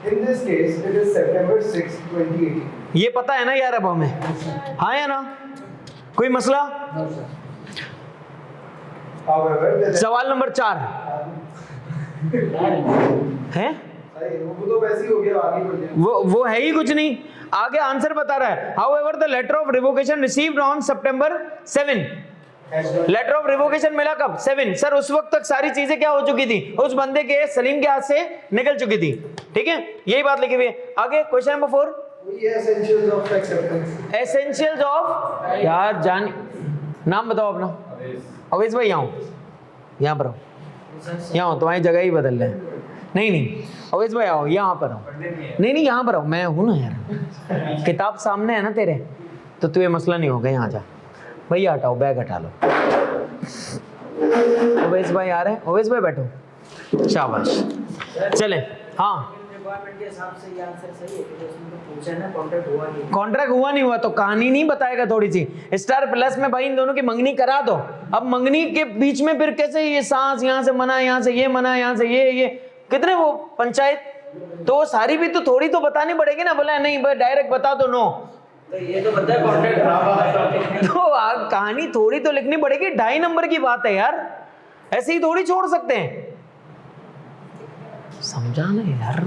In this case, it is September 6, 2018. ये पता है ना यार अब हमें, हाँ या ना, कोई मसला? No, sir. However, the सवाल नंबर 4 है, वो तो वैसे ही हो गया, आगे बढ़ जाए। वो है ही कुछ नहीं, आगे आंसर बता रहा है। However the letter of revocation received on September 7, letter of revocation मिला कब? 7। सर उस वक्त तक सारी चीजें क्या हो चुकी थी, उस बंदे के सलीम के हाथ से निकल चुकी थी, ठीक है, यही बात लिखी हुई है। आगे क्वेश्चन नंबर 4, ये essentials of acceptance. Essentials of, यार जान नाम बताओ अपना। अवेश भाई यहाँ पर आओ, यहाँ तुम्हारी जगह ही बदल रहे हैं। नहीं अवेश भाई आओ, यहाँ पर आओ। नहीं यहाँ पर आओ, मैं हूँ ना यार, किताब सामने है ना तेरे, तो तुझे मसला नहीं होगा। यहाँ जा भैया, हटाओ बैग, हटा लो। अवेश भाई आ रहे हैं, अवेश भाई बैठो, शाबाश। चले, हाँ रिक्वायरमेंट के हिसाब से ये आंसर सही है क्योंकि उसमें तो पूछा है ना कॉन्ट्रैक्ट हुआ नहीं। कॉन्ट्रैक्ट हुआ नहीं हुआ तो कहानी नहीं बताएगा थोड़ी सी। स्टार प्लस में भाई इन दोनों की मंगनी करा दो, अब मंगनी के बीच में फिर कैसे ये सांस, यहाँ से मना, यहाँ से ये मना, यहाँ से ये कितने वो पंचायत, तो वो सारी भी तो थोड़ी तो बतानी पड़ेगी ना। बोला नहीं भाई डायरेक्ट बता दो, नो, तो ये तो पता है कॉन्ट्रैक्ट तो कहानी थोड़ी तो लिखनी पड़ेगी। 2.5 नंबर की बात है यार, ऐसे ही थोड़ी छोड़ सकते हैं, समझा ना यार।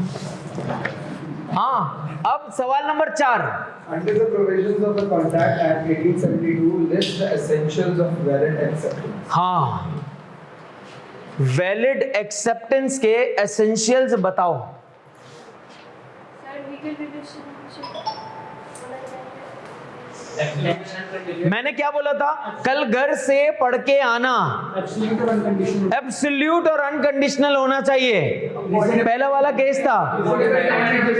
हाँ अब सवाल number 4, Under the provisions of the Contract Act 1872, list the essentials of valid acceptance. हाँ वैलिड एक्सेप्टेंस के एसेंशियल्स बताओ। सर लीगल रिलेशनशिप मैंने क्या बोला था, कल घर से पढ़ के आना एब्सोल्यूट और अनकंडीशनल होना चाहिए। पहला वाला केस था,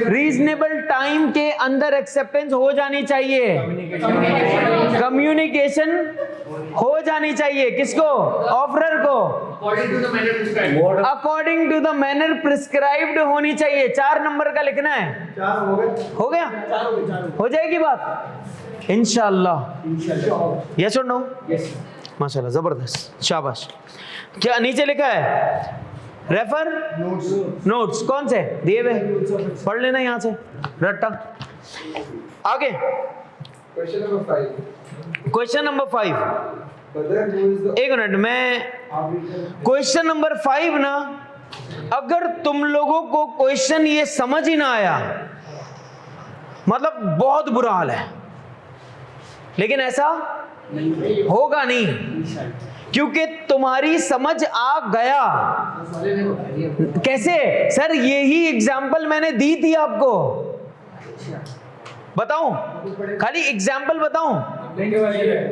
रीजनेबल टाइम के अंदर एक्सेप्टेंस हो जानी चाहिए, कम्युनिकेशन हो जानी चाहिए, किसको? ऑफरर को, according to the manner prescribed होनी चाहिए। 4 नंबर का लिखना है, 4 हो गए, हो गया, हो जाएगी बात इंशाल्लाह। यस और नो? माशाल्लाह, जबरदस्त, शाबाश। क्या नीचे लिखा है? रेफर नोट्स कौन से दिए हुए, पढ़ लेना यहाँ से रट्टा। आगे Question number 5. Question number 5, Whether who is the एक मिनट, मैं arbiter? क्वेश्चन नंबर 5 ना, अगर तुम लोगों को क्वेश्चन ये समझ ही ना आया मतलब बहुत बुरा हाल है, लेकिन ऐसा होगा नहीं क्योंकि तुम्हारी समझ आ गया। कैसे सर? यही एग्जाम्पल मैंने दी थी आपको, बताऊं? खाली एग्जाम्पल बताऊं?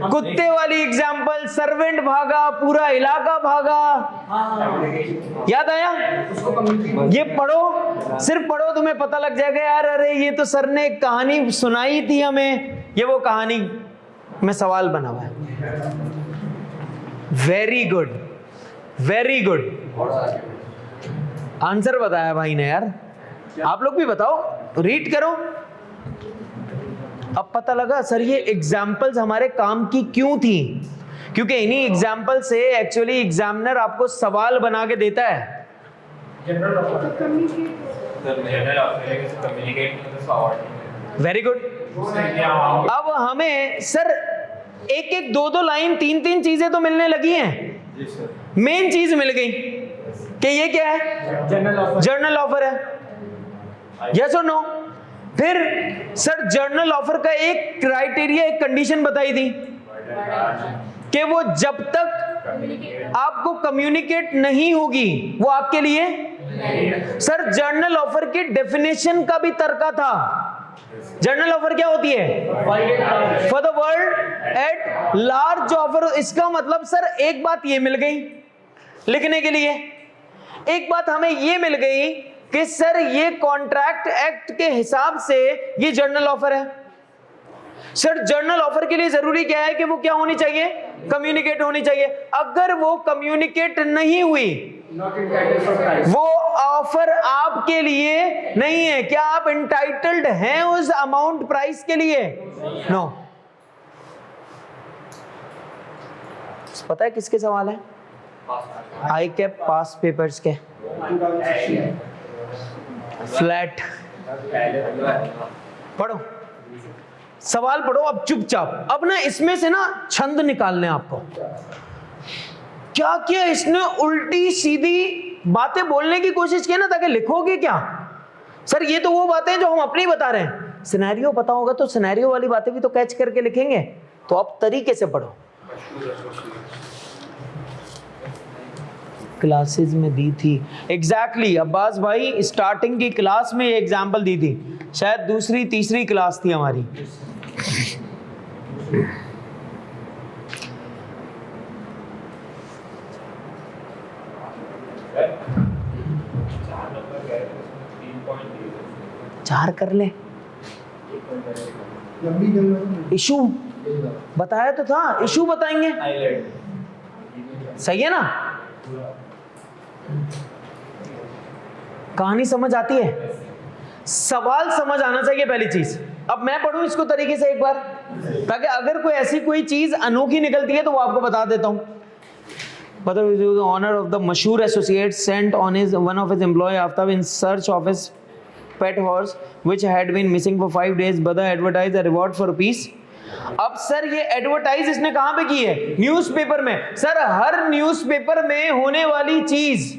कुत्ते वाली एग्जाम्पल, सर्वेंट भागा, पूरा इलाका भागा, याद आया? ये पढ़ो, सिर्फ पढ़ो, तुम्हें पता लग जाएगा यार, अरे ये तो सर ने एक कहानी सुनाई थी हमें, ये वो कहानी में सवाल बना हुआ है। Very good, very good, answer बताया भाई ने यार। आप लोग भी बताओ, रीड करो। अब पता लगा सर ये एग्जाम्पल्स हमारे काम की क्यों थी, क्योंकि इन्हीं एग्जाम्पल से एक्चुअली एग्जामिनर आपको सवाल बना के देता है। Very good. अब हमें सर एक एक 2-2 लाइन, 3-3 चीजें तो मिलने लगी हैं। मेन चीज मिल गई कि ये क्या है, जर्नल ऑफर है, यस और नो? फिर सर जर्नल ऑफर का एक क्राइटेरिया, एक कंडीशन बताई थी कि वो जब तक आपको कम्युनिकेट नहीं होगी वो आपके लिए सर जर्नल ऑफर की डेफिनेशन का भी तरीका था। जर्नल ऑफर क्या होती है? For the world at large offer. इसका मतलब सर एक बात ये मिल गई लिखने के लिए, एक बात हमें ये मिल गई कि सर ये कॉन्ट्रैक्ट एक्ट के हिसाब से ये जर्नल ऑफर है। सर जर्नल ऑफर के लिए जरूरी क्या है कि वो क्या होनी चाहिए? कम्युनिकेट होनी चाहिए। अगर वो कम्युनिकेट नहीं हुई, वो ऑफर आपके लिए नहीं है। क्या आप इंटाइटल्ड हैं उस अमाउंट प्राइस के लिए? नो। पता है किसके सवाल है? आई कैप पास पेपर्स के फ्लैट। पढ़ो सवाल पढ़ो अब चुपचाप। अब ना इसमें से ना छंद निकालने आपको। क्या किया इसने? उल्टी सीधी बातें बोलने की कोशिश की ना, ताकि लिखोगे क्या? सर ये तो वो बातें जो हम अपनी बता रहे हैं। सिनेरियो पता होगा तो सिनेरियो वाली बातें भी तो कैच करके लिखेंगे। तो अब तरीके से पढ़ो। क्लासेस में दी थी एग्जैक्टली अब्बास भाई, स्टार्टिंग की क्लास में ये एग्जाम्पल दी थी, शायद दूसरी तीसरी क्लास थी हमारी। चार कर ले। इशू बताया तो था, इशू बताएंगे। सही है ना? कहानी समझ आती है, सवाल समझ आना चाहिए पहली चीज। अब मैं पढ़ूं इसको तरीके से एक बार, ताकि अगर कोई ऐसी कोई चीज अनोखी निकलती है तो वो आपको बता देता हूं। The honor of the मशहूर associate sent on his one of his employee Aftab in search of his pet horse which had been missing for 5 days. Bada advertised a reward for peace. अब सर ये advertise इसने कहां पे की है? Newspaper में। Sir हर newspaper में होने वाली चीज,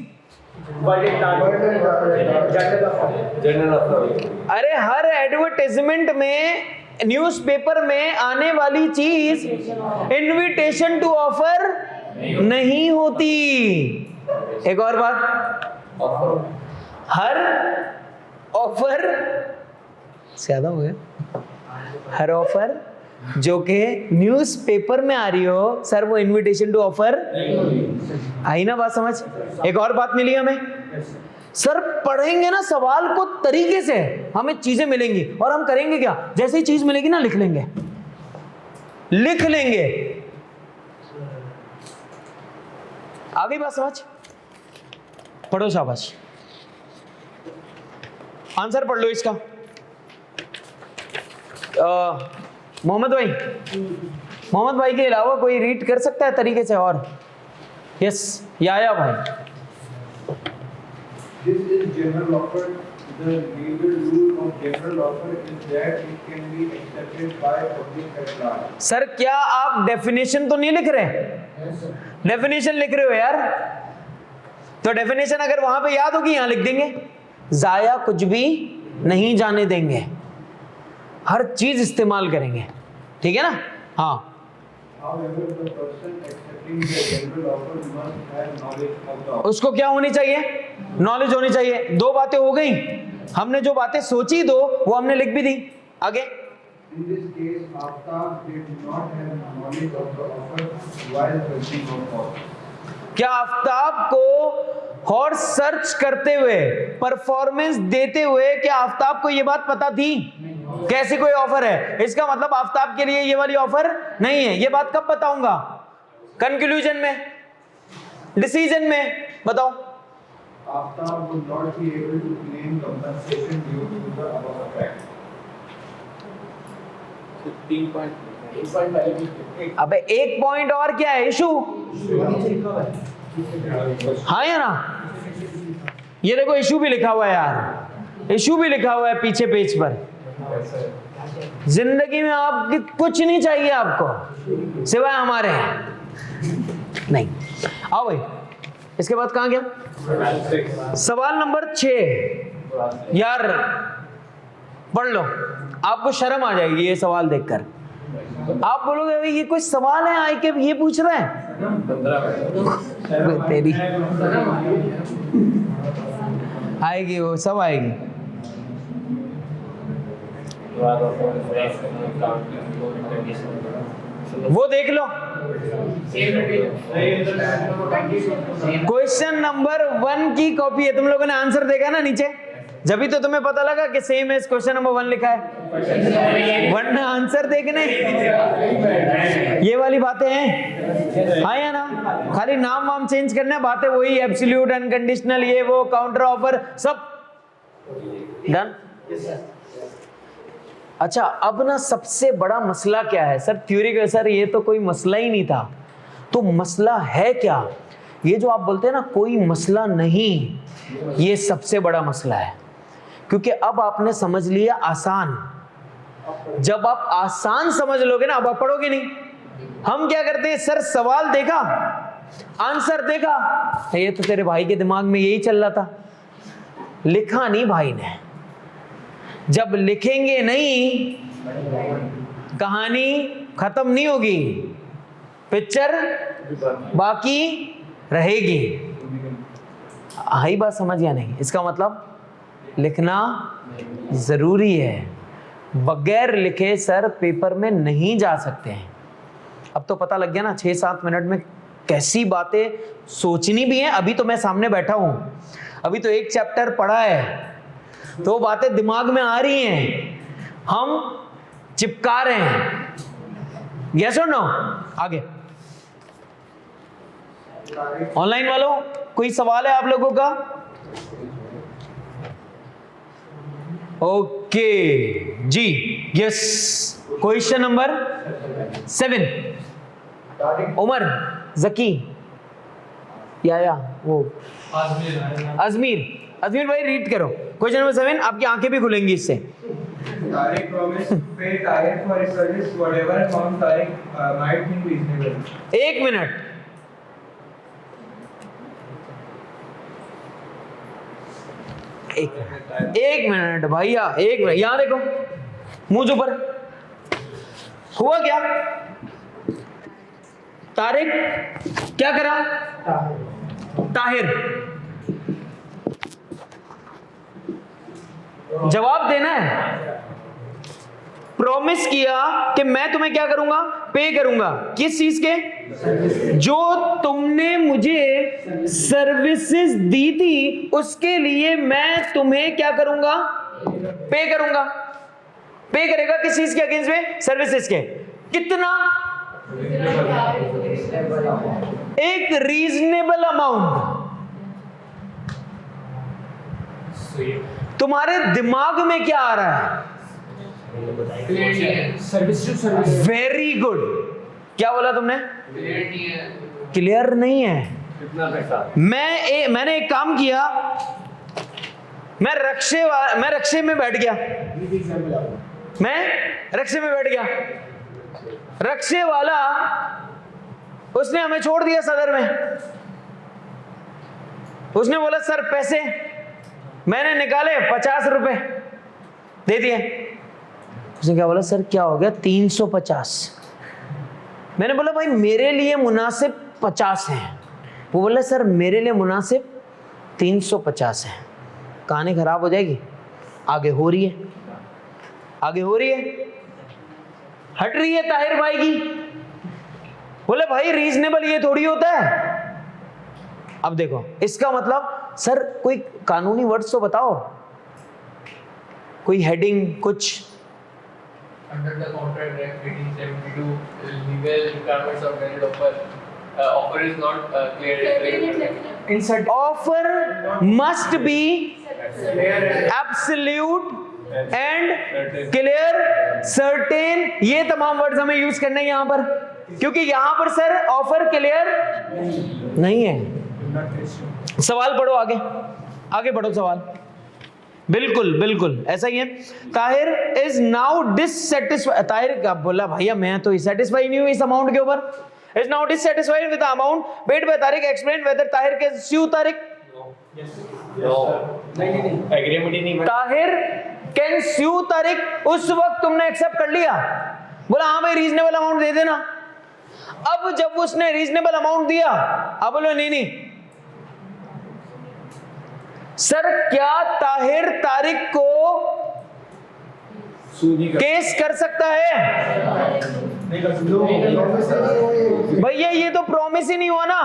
अरे हर एडवर्टाइजमेंट में न्यूज़पेपर में आने वाली चीज इनविटेशन टू ऑफर नहीं होती। एक और बात, हर ऑफर ज्यादा हो गया, हर ऑफर जो कि न्यूज़पेपर में आ रही हो सर वो इनविटेशन टू ऑफर आई ना? बात समझ? एक और बात मिली हमें, सर पढ़ेंगे ना सवाल को तरीके से, हमें चीजें मिलेंगी और हम करेंगे क्या? जैसे ही चीज मिलेगी ना लिख लेंगे, लिख लेंगे। आ गई बात समझ? पढ़ो शाबाश। आंसर पढ़ लो इसका। मोहम्मद भाई के अलावा कोई रीड कर सकता है तरीके से? और यस याया भाई। This is general offer. The legal rule of general offer is that it can be accepted by public at large. Sir क्या आप डेफिनेशन तो नहीं लिख रहे? डेफिनेशन लिख रहे हो यार, तो डेफिनेशन अगर वहां पे याद होगी यहां लिख देंगे। जाया कुछ भी नहीं जाने देंगे, हर चीज इस्तेमाल करेंगे, ठीक है ना? हाँ। However, the person accepting the general offer must have knowledge of the offer. उसको क्या होनी चाहिए? नॉलेज होनी चाहिए। दो बातें हो गई, हमने जो बातें सोची दो वो हमने लिख भी दी। आगे In this case, Aftab did not have knowledge of the offer while searching for horse. क्या आफ्ताब को हॉर्स सर्च करते हुए, परफॉर्मेंस देते हुए, क्या आफ्ताब को ये बात पता थी कैसी कोई ऑफर है? इसका मतलब आफ्ताब के लिए ये वाली ऑफर नहीं है। ये बात कब बताऊंगा? कंक्लूजन में, डिसीजन में। बताओ। Aftab would not be able to claim compensation due to the above fact. अबे एक पॉइंट और क्या है? इशू। हाँ या ना? ये देखो इशू भी लिखा हुआ है यार, इशू भी लिखा हुआ है पीछे पेज पर। जिंदगी में आपकी कुछ नहीं चाहिए आपको सिवाय हमारे नहीं। आओ भाई, इसके बाद कहां गया? सवाल नंबर 6। यार पढ़ लो, आपको शर्म आ जाएगी ये सवाल देखकर। आप बोलोगे भाई ये कोई सवाल है आई के ये पूछ रहे हैं? तेरी आएगी, वो सब आएगी। वो देख लो, क्वेश्चन नंबर 1 की कॉपी है। तुम लोगों ने आंसर देखा ना नीचे, जब भी तो तुम्हें पता लगा कि सेम एज क्वेश्चन नंबर 1 लिखा है, वरना आंसर देखने ये वाली बातें हैं, हाँ या ना? खाली नाम वाम चेंज करना है, बातें वही, एब्सोल्यूट, अनकंडीशनल, ये वो, काउंटर ऑफर, सब डन। अच्छा, अब ना सबसे बड़ा मसला क्या है सर? थ्योरी का सर ये तो कोई मसला ही नहीं था, तो मसला है क्या? ये जो आप बोलते हैं ना कोई मसला नहीं, ये सबसे बड़ा मसला है। क्योंकि अब आपने समझ लिया आसान, जब आप आसान समझ लोगे ना, अब आप पढ़ोगे नहीं। हम क्या करते हैं सर, सवाल देखा, आंसर देखा, ये तो तेरे भाई के दिमाग में यही चल रहा था, लिखा नहीं भाई ने। जब लिखेंगे नहीं, कहानी खत्म नहीं होगी, पिक्चर बाकी रहेगी। आई बात समझ या नहीं? इसका मतलब लिखना जरूरी है, बगैर लिखे सर पेपर में नहीं जा सकते हैं। अब तो पता लग गया ना 6-7 मिनट में कैसी बातें सोचनी भी है। अभी तो मैं सामने बैठा हूं, अभी तो एक चैप्टर पढ़ा है, तो बातें दिमाग में आ रही हैं, हम चिपका रहे हैं। यस और नो? आगे ऑनलाइन वालों कोई सवाल है आप लोगों का? ओके जी, यस। क्वेश्चन नंबर 7, उमर, जकी, या वो अजमीर भाई रीड करो क्वेश्चन नंबर 7। आपकी आंखें भी खुलेंगी इससे। Tariq promised to pay Tahir for his service whatever amount Tariq might think reasonable. 1 minute, एक मिनट भैया, 1 मिनट, यहां देखो, मुंह ऊपर। हुआ क्या? तारिक क्या करा? ताहिर जवाब देना है। प्रॉमिस किया कि मैं तुम्हें क्या करूंगा? पे करूंगा। किस चीज के? जो तुमने मुझे सर्विसेज दी थी उसके लिए मैं तुम्हें क्या करूंगा? पे करूंगा। पे करेगा किस चीज के अगेंस्ट में? सर्विसेज के। कितना? एक रीजनेबल अमाउंट। तुम्हारे दिमाग में क्या आ रहा है? Very good. क्या बोला तुमने? क्लियर नहीं है। कितना पैसा? मैंने एक काम किया, मैं रक्शे में बैठ गया, रक्शे वाला उसने हमें छोड़ दिया सदर में। उसने बोला सर पैसे, मैंने निकाले 50 रुपए दे दिए। उसने क्या बोला? सर क्या हो गया? 350। मैंने बोला भाई मेरे लिए मुनासिब 50 है। वो बोला सर मेरे लिए मुनासिब 350 है। कहानी खराब हो जाएगी। आगे हो रही है, हट रही है ताहिर भाई की। बोले भाई रीजनेबल ये थोड़ी होता है। अब देखो इसका मतलब, सर कोई कानूनी वर्ड्स तो बताओ, कोई हेडिंग कुछ। Under the contract Act 1872, legal requirements of valid offer. Offer is not clear. Insert offer must be absolute and clear, certain. ये तमाम वर्ड्स हमें यूज करने हैं यहां पर, क्योंकि यहां पर सर ऑफर क्लियर नहीं है। सवाल पढ़ो, आगे बढ़ो सवाल। बिल्कुल ऐसा ही है। Tahir is now dissatisfied. Tahir क्या बोला? भैया मैं तो सेटिस्फाई नहीं हूं इस अमाउंट के ऊपर। Is now dissatisfied with the amount paid by Tariq. Explain whether Tahir can sue Tariq. Agreement ही नहीं। Tahir can sue Tariq. उस वक्त तुमने एक्सेप्ट कर लिया, बोला हाँ भाई रीजनेबल अमाउंट दे देना। अब जब उसने रीजनेबल अमाउंट दिया, अब बोलो नहीं, सर क्या ताहिर तारिक को केस कर सकता है? भैया ये तो प्रॉमिस ही नहीं हुआ ना,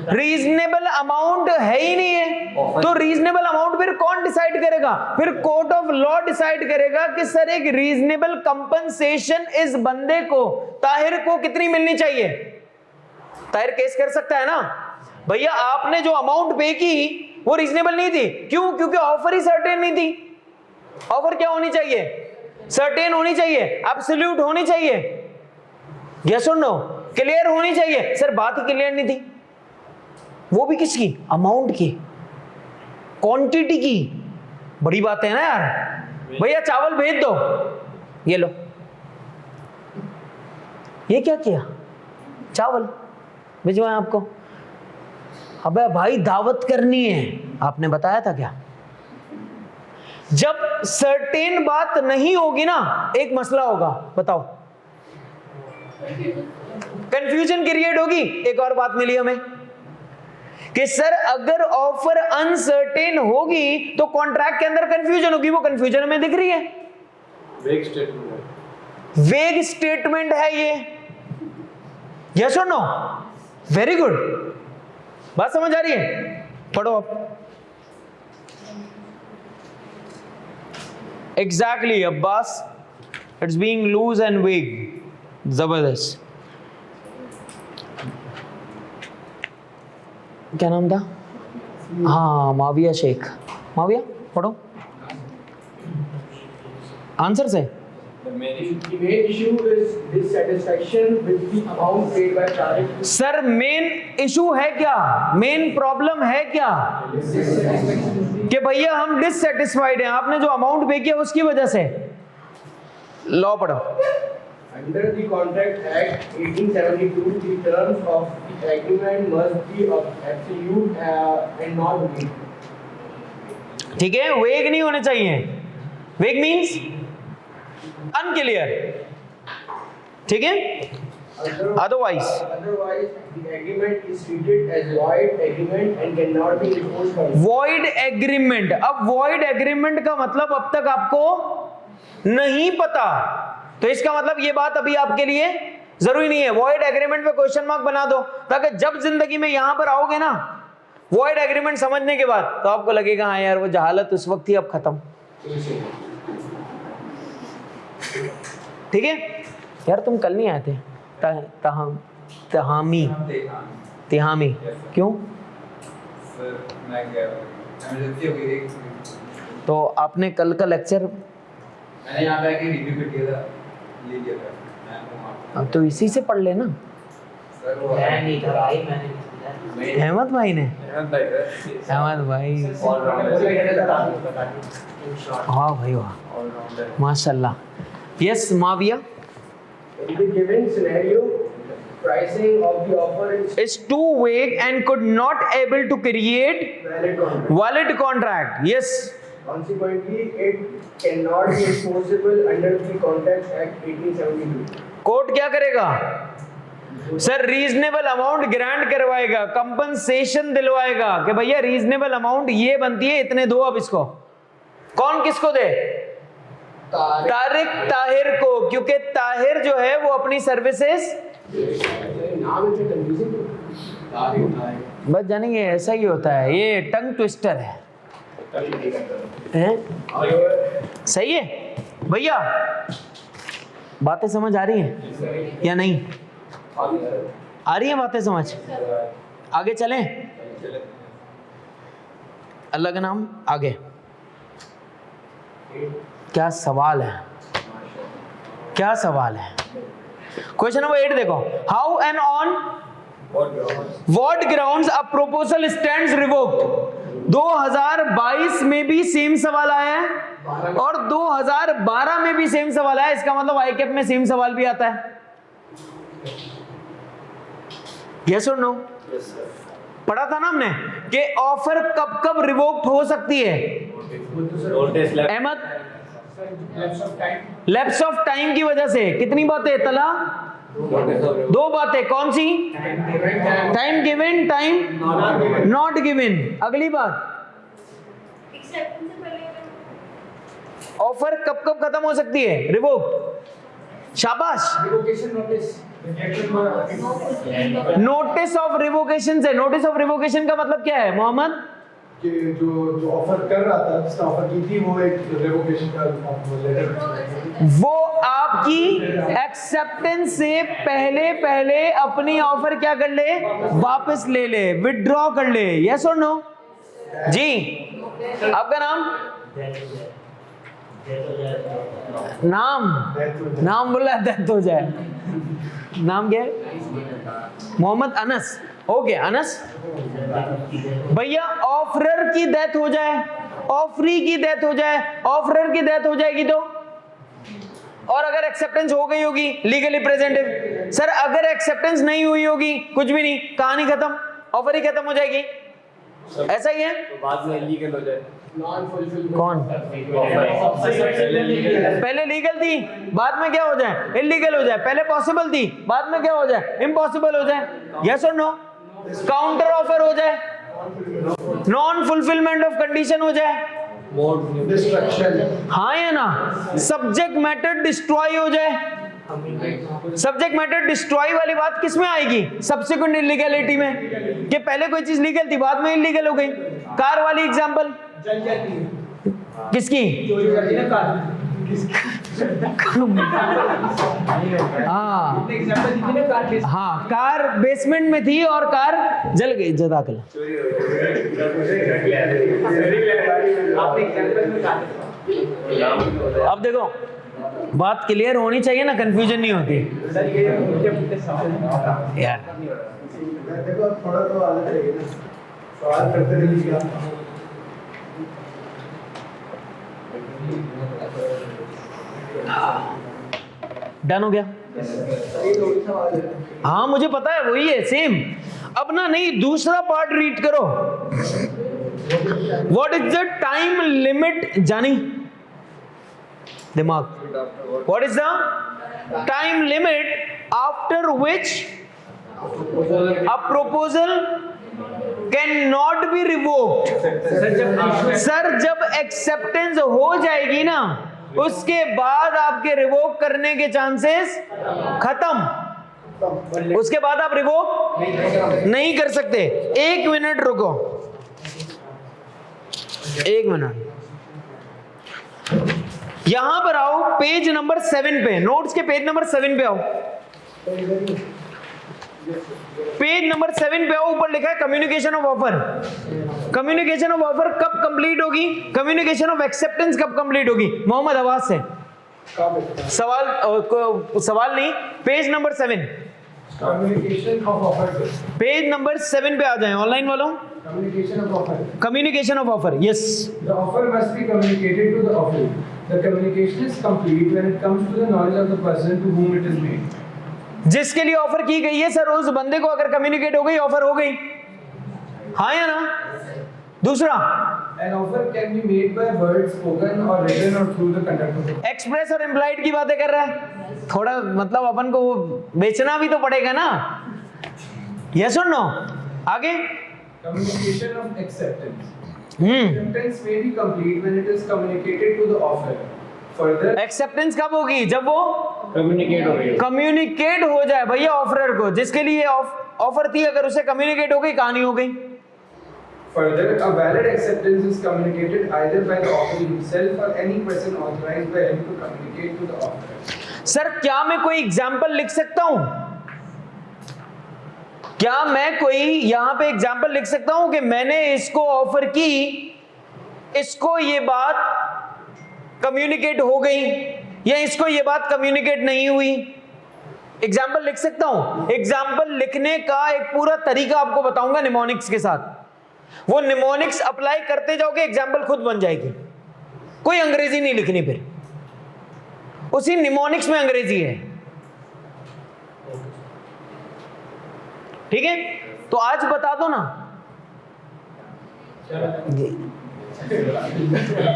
रीजनेबल अमाउंट है ही नहीं है, तो रीजनेबल अमाउंट फिर कौन डिसाइड करेगा? फिर कोर्ट ऑफ लॉ डिसाइड करेगा कि सर एक रीजनेबल कंपनसेशन इस बंदे को, ताहिर को कितनी मिलनी चाहिए। ताहिर केस कर सकता है ना, भैया आपने जो अमाउंट पे की वो रीजनेबल नहीं थी, क्यों? क्योंकि ऑफर ही सर्टेन नहीं थी। ऑफर क्या होनी चाहिए? सर्टेन होनी चाहिए, एब्सोल्यूट होनी चाहिए, यस और नो, क्लियर होनी चाहिए। सर बात ही क्लियर नहीं थी, वो भी किसकी? अमाउंट की, क्वांटिटी की। बड़ी बात है ना यार। भैया चावल भेज दो, ये लो। ये क्या किया? चावल भिजवाए आपको। अबे भाई दावत करनी है, आपने बताया था क्या? जब सर्टेन बात नहीं होगी ना, एक मसला होगा, बताओ, कंफ्यूजन क्रिएट होगी। एक और बात मिली हमें कि सर अगर ऑफर अनसर्टेन होगी तो कॉन्ट्रैक्ट के अंदर कंफ्यूजन होगी, वो कंफ्यूजन हमें दिख रही है, वेग स्टेटमेंट है ये, यस और नो? वेरी गुड, बात समझ आ रही है? पढ़ो आप। Exactly Abbas, it's being loose and vague. जबरदस्त। क्या नाम था? हाँ माविया शेख। माविया पढ़ो आंसर से। The main issue is dissatisfaction with the amount paid by Tariq. Sir main issue है क्या? मेन प्रॉब्लम है क्या? कि भैया हम डिससेटिस्फाइड हैं, आपने जो अमाउंट पे किया उसकी वजह से। लॉ पढ़ो। Under the Contract Act 1872, the terms of the agreement must be absolute and not vague. ठीक है, वेग नहीं होने चाहिए। वेग मींस अनक्लियर, ठीक है? Otherwise, the agreement is treated as void agreement and cannot be enforced by. void agreement। अब void agreement का मतलब अब तक आपको नहीं पता, तो इसका मतलब ये बात अभी आपके लिए जरूरी नहीं है। void agreement पे क्वेश्चन मार्क बना दो, ताकि जब जिंदगी में यहां पर आओगे ना, void agreement समझने के बाद तो आपको लगेगा हाँ यार वो जहालत उस वक्त ही अब खत्म। ठीक है यार, तुम कल नहीं आए थे? तिहामी क्यों? सर मैं गया, इमरजेंसी हो गई थी। तो आपने कल का लेक्चर मैंने यहाँ पे आके रिव्यू कर दिया था, ले लिया था मैं वहाँ। अब तो इसी से पढ़ लेना। सर वो मैं नहीं था भाई, मैंने नहीं किया। अहमद भाई ने, अहमद भाई सर, अहमद भाई, हाँ भाई वाह, ऑलराउंडर। माशाल्लाह। Yes Muawiya. In the given scenario, pricing of the offer is is too vague and could not able to create valid contract. valid contract. Yes. Consequently, it cannot be enforceable under the Contract Act 1872. Court क्या करेगा? Sir reasonable amount grant करवाएगा, compensation दिलवाएगा कि भैया reasonable amount ये बनती है, इतने दो अब इसको। कौन किसको दे? तारिक ताहिर को, क्योंकि ताहिर जो है वो अपनी सर्विसेज नाम इतना confusing है। बस जानेंगे, ऐसा ही होता है, ये टंग ट्विस्टर है। सही है भैया, बातें समझ आ रही हैं या नहीं? आ रही है बातें समझ? आगे चलें, अल्लाह का नाम। आगे क्या सवाल है, क्या सवाल है? क्वेश्चन नंबर 8 देखो। How and on what grounds a proposal stands revoked. 2022 में भी सेम सवाल आया है और 2012 में भी सेम सवाल आया। इसका मतलब आईकेप में सेम सवाल भी आता है। यस और नो? पढ़ा था ना हमने कि ऑफर कब कब रिवोक्ड हो सकती है? अहमद, लैप्स ऑफ टाइम की वजह से। कितनी बातें तला? 2 बातें। कौन सी? Time given, time not given. अगली बात एक्सेप्टेंस से पहले ऑफर कब कब खत्म हो सकती है? रिवोक। शाबाश। Revocation notice. Notice of revocation से, नोटिस ऑफ रिवोकेशन का मतलब क्या है मोहम्मद? कि जो ऑफर कर रहा था, जिसने ऑफर की थी, वो एक रेवोकेशन का लेटर, वो आपकी एक्सेप्टेंस से पहले पहले अपनी ऑफर क्या कर ले? वापस ले ले, विथड्रॉ कर ले। यस और नो? जी। आपका नाम? नाम बोला डेथ हो जाए। नाम क्या है? मोहम्मद अनस। ओके अनस। भैया ऑफरर की डेथ हो जाए, ऑफरी की डेथ हो जाए, ऑफरर की डेथ हो जाएगी तो, और अगर एक्सेप्टेंस हो गई होगी लीगली प्रेजेंटेड। सर अगर एक्सेप्टेंस नहीं हुई होगी, कुछ भी नहीं, कहानी खत्म, ऑफर ही खत्म हो जाएगी। ऐसा ही है? तो बाद में इलीगल हो जाए। कौन? पहले लीगल थी, बाद में क्या हो जाए? इलीगल हो जाए। पहले पॉसिबल थी, बाद में क्या हो जाए? इम्पॉसिबल हो जाए। यस और नो? काउंटर ऑफर हो जाए, नॉन फुलफिलमेंट ऑफ कंडीशन हो जाए, डिस्ट्रक्शन, हाँ या ना? सब्जेक्ट मैटर डिस्ट्रॉय हो जाए। सब्जेक्ट मैटर डिस्ट्रॉय वाली बात किस में आएगी? सब्सिक्वेंट इलीगलिटी में, कि पहले कोई चीज लीगल थी, बाद में इलीगल हो गई। कार वाली एग्जांपल जल जाती है, किसकी? चोरी करती है ना कार, हाँ एग्जांपल दी थी ना कार की। हाँ, कार बेसमेंट में थी और कार जल गई। जदाकल। आपने एग्जांपल में कार, अब देखो बात क्लियर होनी चाहिए ना, कंफ्यूजन नहीं होती सर ये मुझे सवाल यार। देखो थोड़ा तो आदत रहेगी ना, सवाल करते रहिए आप। डन हो गया? हाँ मुझे पता है, वही है सेम। अब ना नहीं, दूसरा पार्ट रीड करो। What is the time limit? जानी दिमाग, what is the time limit after which a proposal can not B revoked? Sir जब एक्सेप्टेंस हो जाएगी ना, उसके बाद आपके रिवोक करने के चांसेस खत्म। उसके बाद आप रिवोक नहीं कर सकते। 1 मिनट रुको, 1 मिनट। यहां पर आओ, पेज नंबर 7 पे, नोट्स के पेज नंबर 7 पे आओ। पेज नंबर 7 पे आओ, ऊपर लिखा है communication of offer. Communication of offer कब कंप्लीट होगी? कम्युनिकेशन ऑफ एक्सेप्टेंस कब कंप्लीट होगी? मोहम्मद आवाज से सवाल नहीं, page number 7, communication of offer, page number 7 पे आ जाएं ऑनलाइन वालों। Communication of offer, communication of offer, yes. the offer must be communicated to the offeree. The communication is complete when it comes to the knowledge of the person to whom it is made. जिसके लिए offer की गई है sir, उस बंदे को अगर communicate हो गई, ऑफर हो गई, हाँ या ना? दूसरा, An offer can be made by words spoken or written or through the conduct of the express और इम्प्लाइड की बातें कर रहा है। थोड़ा मतलब अपन को बेचना भी तो पड़ेगा ना। यस और नो? आगे। communication of acceptance. Acceptance may be complete when it is communicated to the offerer. Further, acceptance कब होगी? जब वो कम्युनिकेट हो रही है। कम्युनिकेट हो जाए भैया ऑफरर को, जिसके लिए ऑफर थी, अगर उसे कम्युनिकेट हो गई, कहानी हो गई। further, a valid acceptance is communicated either by the offeree himself or any person authorized by him to communicate to the offerer. Sir क्या मैं कोई एग्जाम्पल लिख सकता हूं? क्या मैं कोई यहां पे एग्जाम्पल लिख सकता हूं कि मैंने इसको ऑफर की, इसको ये बात कम्युनिकेट हो गई, या इसको ये बात कम्युनिकेट नहीं हुई? एग्जाम्पल लिख सकता हूं। एग्जाम्पल लिखने का एक पूरा तरीका आपको बताऊंगा निमोनिक्स के साथ। वो निमोनिक्स अप्लाई करते जाओगे, एग्जाम्पल खुद बन जाएगी। कोई अंग्रेजी नहीं लिखनी, फिर उसी निमोनिक्स में अंग्रेजी है। ठीक है, तो आज बता दो ना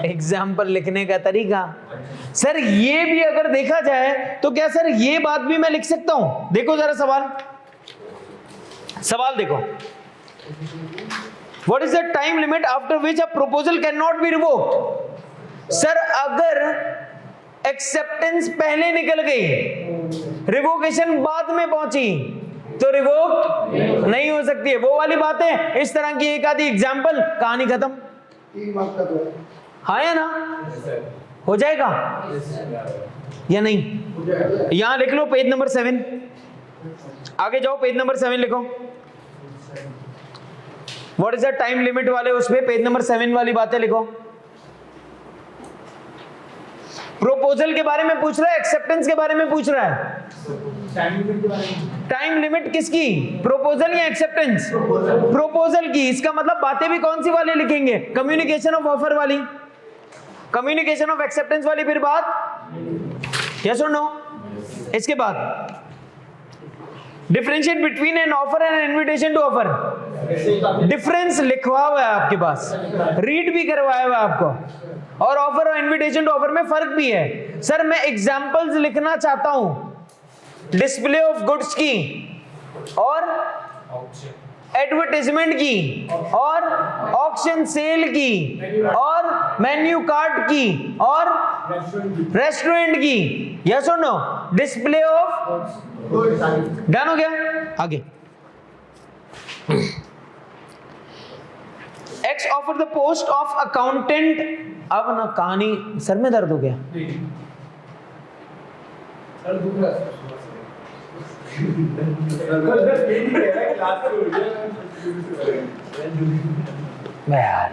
एग्जाम्पल लिखने का तरीका। सर ये भी अगर देखा जाए तो क्या सर ये बात भी मैं लिख सकता हूं? देखो जरा सवाल देखो। What is the time limit after which a proposal can not B revoked? Sir अगर एक्सेप्टेंस पहले निकल गई, रिवोकेशन बाद में पहुंची, तो रिवोक नहीं हो सकती है। वो वाली बातें, इस तरह की एक आधी एग्जांपल, कहानी खत्म। 3 मार्क्स का तो है। हाँ या ना? हो जाएगा या नहीं? यहां लिख लो पेज नंबर 7, आगे जाओ, पेज नंबर 7 लिखो। What is the time limit वाले उसमें पेज नंबर 7 वाली बातें लिखो। प्रोपोजल के बारे में पूछ रहा है, एक्सेप्टेंस के बारे में पूछ रहा है। टाइम लिमिट किसकी? प्रोपोजल या एक्सेप्टेंस? प्रोपोजल की। इसका मतलब बातें भी कौन सी वाली लिखेंगे? कम्युनिकेशन ऑफ ऑफर वाली, कम्युनिकेशन ऑफ एक्सेप्टेंस वाली, फिर बात यस और नो। इसके बाद differentiate between an offer and invitation to offer. Difference लिखवा हुआ है आपके पास, रीड भी करवाया हुआ है आपको, और ऑफर और इनविटेशन टू ऑफर में फर्क भी है। सर मैं एग्जांपल्स लिखना चाहता हूं डिस्प्ले ऑफ गुड्स की, और एडवर्टाइजमेंट की, और ऑक्शन सेल की, और मेन्यू कार्ड की, और रेस्टोरेंट की। यस और नो? डिस्प्ले ऑफ डन हो गया। आगे x offer the post of accountant. अब ना कहानी सर में दर्द हो गया। मैं यार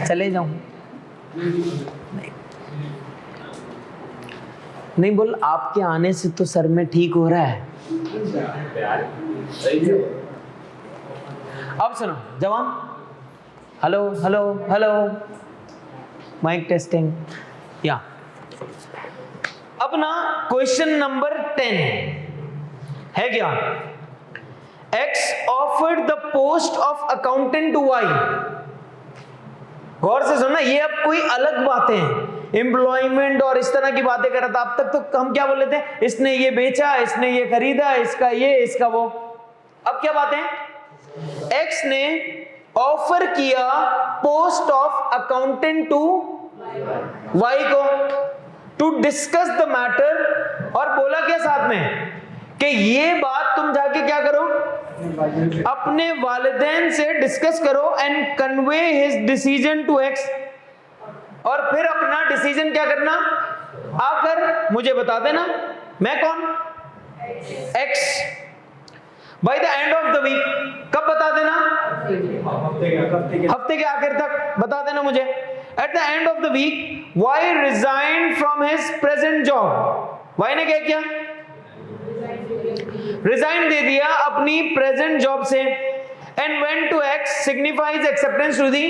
चले जाऊं? नहीं बोल, आपके आने से तो सर में ठीक हो रहा है। अब सुनो जवान, hello hello hello, mic testing. या अब ना क्वेश्चन नंबर 10 है क्या? X offered the post of accountant to Y। गौर से सुनना, ये अब कोई अलग बातें हैं, एम्प्लॉयमेंट और इस तरह की बातें कर रहा था। अब तक तो हम क्या बोल रहे थे? इसने ये बेचा, इसने ये खरीदा, इसका ये, इसका वो। अब क्या बातें? X ने ऑफर किया post of accountant to Y को, टू डिस्कस द मैटर, और बोला क्या साथ में कि ये बात तुम जाके क्या करो, अपने वालिदैन से डिस्कस करो, and convey his decision to X, और फिर अपना डिसीजन क्या करना, आकर मुझे बता देना। मैं कौन? X. By the end of the week, कब बता देना? हफ्ते के आखिर तक बता देना मुझे। At the end of the week Y resign from his present job. Y ने क्या किया? रिजाइन दे दिया अपनी प्रेजेंट जॉब से, and went to X signifies acceptance to the,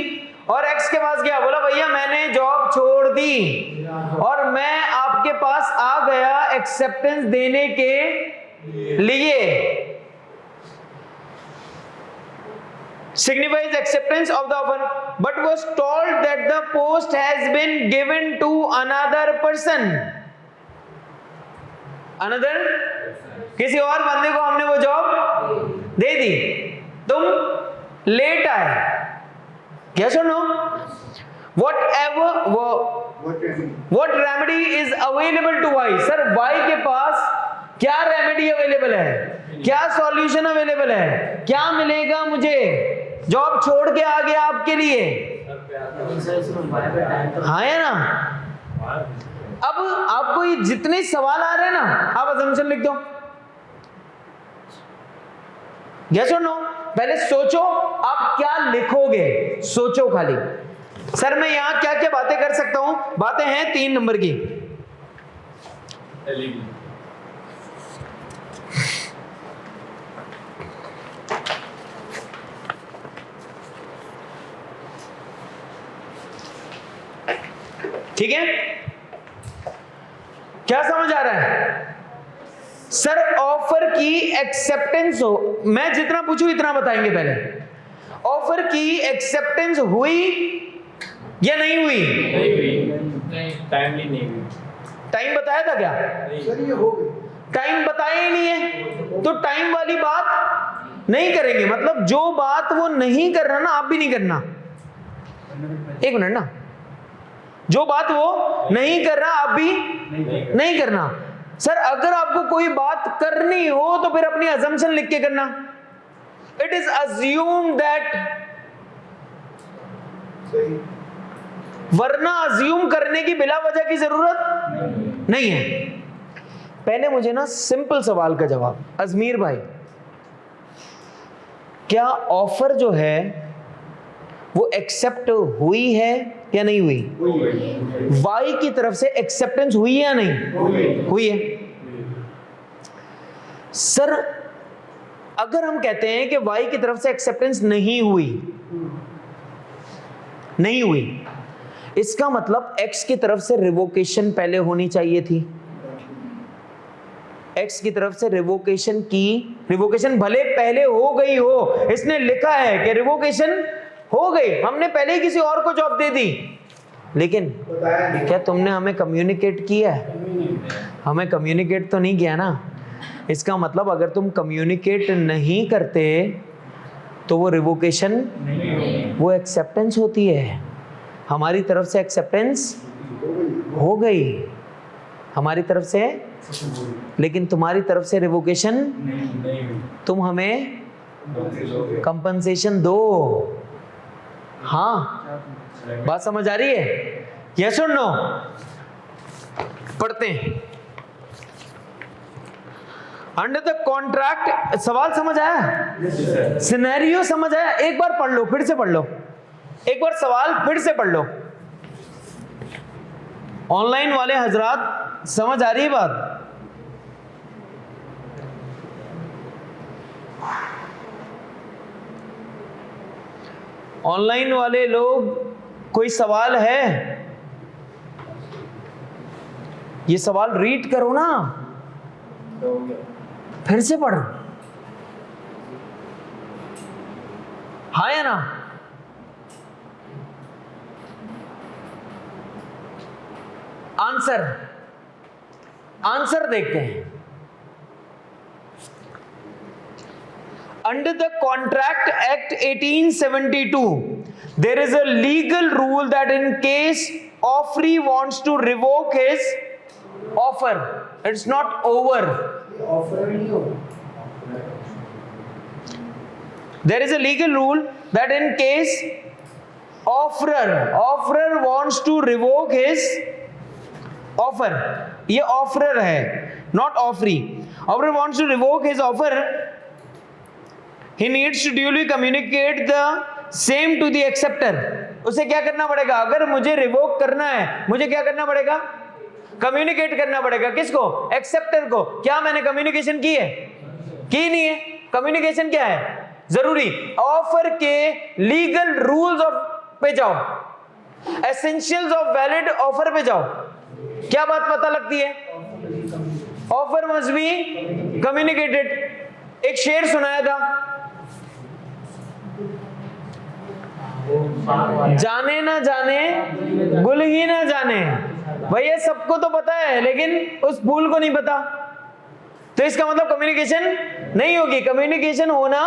और एक्स के पास गया, बोला भैया मैंने जॉब छोड़ दी और मैं आपके पास आ गया एक्सेप्टेंस देने के लिए। signifies acceptance of the offer, but was told that the post has been given to another person। another किसी और बंदे को हमने वो जॉब दे दी, तुम लेट आए। yes or no? what remedy is available to Y? Sir Y के पास क्या रेमेडी अवेलेबल है, क्या सॉल्यूशन अवेलेबल है, क्या मिलेगा मुझे? जॉब छोड़ के आ गया आपके लिए। हाँ है ना? अब आपको ये जितने सवाल आ रहे हैं ना, आप अजम्पशन लिख दो। यस और नो? पहले सोचो आप क्या लिखोगे, सोचो खाली। सर मैं यहां क्या क्या बातें कर सकता हूं? बातें हैं 3 नंबर की। ठीक है, क्या समझ आ रहा है? सर ऑफर की एक्सेप्टेंस हो, मैं जितना पूछूं इतना बताएंगे। पहले ऑफर की एक्सेप्टेंस हुई या नहीं हुई? नहीं, टाइमली नहीं हुई। टाइम बताया था क्या? सर ये हो गई। टाइम बताया ही नहीं है, तो टाइम वाली बात नहीं करेंगे, मतलब जो बात वो नहीं कर रहा ना, आप भी नहीं करना। एक मिनट ना, जो बात वो नहीं कर रहा आप भी नहीं करना। सर अगर आपको कोई बात करनी हो तो फिर अपनी अजम्पशन लिख के करना। इट इज अज्यूम दैट, वरना अज्यूम करने की बिला वजह की जरूरत नहीं है। पहले मुझे ना सिंपल सवाल का जवाब, अजमीर भाई, क्या ऑफर जो है वो एक्सेप्ट हुई है या नहीं हुई? वाई की तरफ से एक्सेप्टेंस हुई है या नहीं हुई है? सर अगर हम कहते हैं कि वाई की तरफ से एक्सेप्टेंस नहीं हुई, इसका मतलब एक्स की तरफ से रिवोकेशन पहले होनी चाहिए थी। एक्स की तरफ से रिवोकेशन भले पहले हो गई हो, इसने लिखा है कि रिवोकेशन हो गई, हमने पहले ही किसी और को जॉब दे दी, लेकिन क्या तुमने हमें कम्युनिकेट किया है? हमें कम्युनिकेट तो नहीं किया ना। इसका मतलब अगर तुम कम्युनिकेट नहीं करते तो वो रिवोकेशन, वो एक्सेप्टेंस होती है। हमारी तरफ से एक्सेप्टेंस हो गई, हमारी तरफ से, लेकिन तुम्हारी तरफ से रिवोकेशन, तुम हमें कंपनसेशन दो। हाँ, बात समझ आ रही है? यस और नो? पढ़ते हैं। अंडर द कॉन्ट्रैक्ट, सवाल समझ आया? सिनेरियो समझ आया? एक बार पढ़ लो, फिर से पढ़ लो, एक बार सवाल फिर से पढ़ लो। ऑनलाइन वाले हजरात समझ आ रही है बात? ऑनलाइन वाले लोग, कोई सवाल है? ये सवाल रीड करो ना, फिर से पढ़ो। हाँ या ना? आंसर देखते हैं। Under the Contract Act 1872, there is a legal rule that in case offeree wants to revoke his offer, it's not over. There is a legal rule that in case offerer wants to revoke his offer, ये offerer है, not offeree. Offerer wants to revoke his offer, he needs to duly communicate the same to the acceptor. उसे क्या करना पड़ेगा? अगर मुझे revoke करना है, मुझे क्या करना पड़ेगा? कम्युनिकेट करना पड़ेगा। किसको? एक्सेप्टर को। क्या मैंने कम्युनिकेशन की है? की नहीं है। कम्युनिकेशन क्या है? जरूरी। ऑफर के लीगल रूल्स ऑफ पे जाओ, एसेंशियल्स ऑफ वैलिड ऑफर पे जाओ। क्या बात पता लगती है? Offer must be communicated. एक शेर सुनाया था, जाने ना जाने गुल ही ना जाने। भैया सबको तो पता है लेकिन उस फूल को नहीं पता, तो इसका मतलब कम्युनिकेशन नहीं होगी। कम्युनिकेशन होना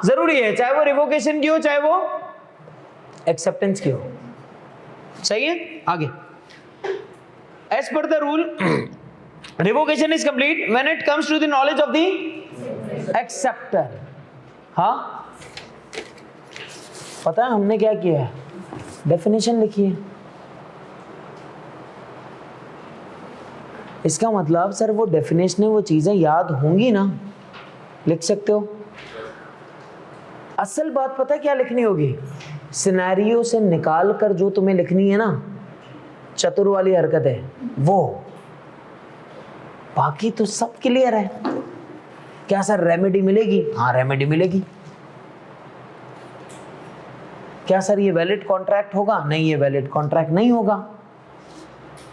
जरूरी है, चाहे वो रिवोकेशन की हो, चाहे वो एक्सेप्टेंस की हो। सही है? आगे, as per the rule revocation is complete when it comes to the knowledge of the acceptor. हाँ, पता है हमने क्या किया है? डेफिनेशन लिखी है। इसका मतलब सर वो डेफिनेशन, वो चीजें याद होंगी ना, लिख सकते हो। असल बात पता है क्या लिखनी होगी? सिनेरियो से निकाल कर जो तुम्हें लिखनी है ना, चतुर वाली हरकत है वो। बाकी तो सब क्लियर है। क्या सर रेमेडी मिलेगी? हाँ रेमेडी मिलेगी। क्या सर ये वैलिड कॉन्ट्रैक्ट होगा? नहीं, ये वैलिड कॉन्ट्रैक्ट नहीं होगा।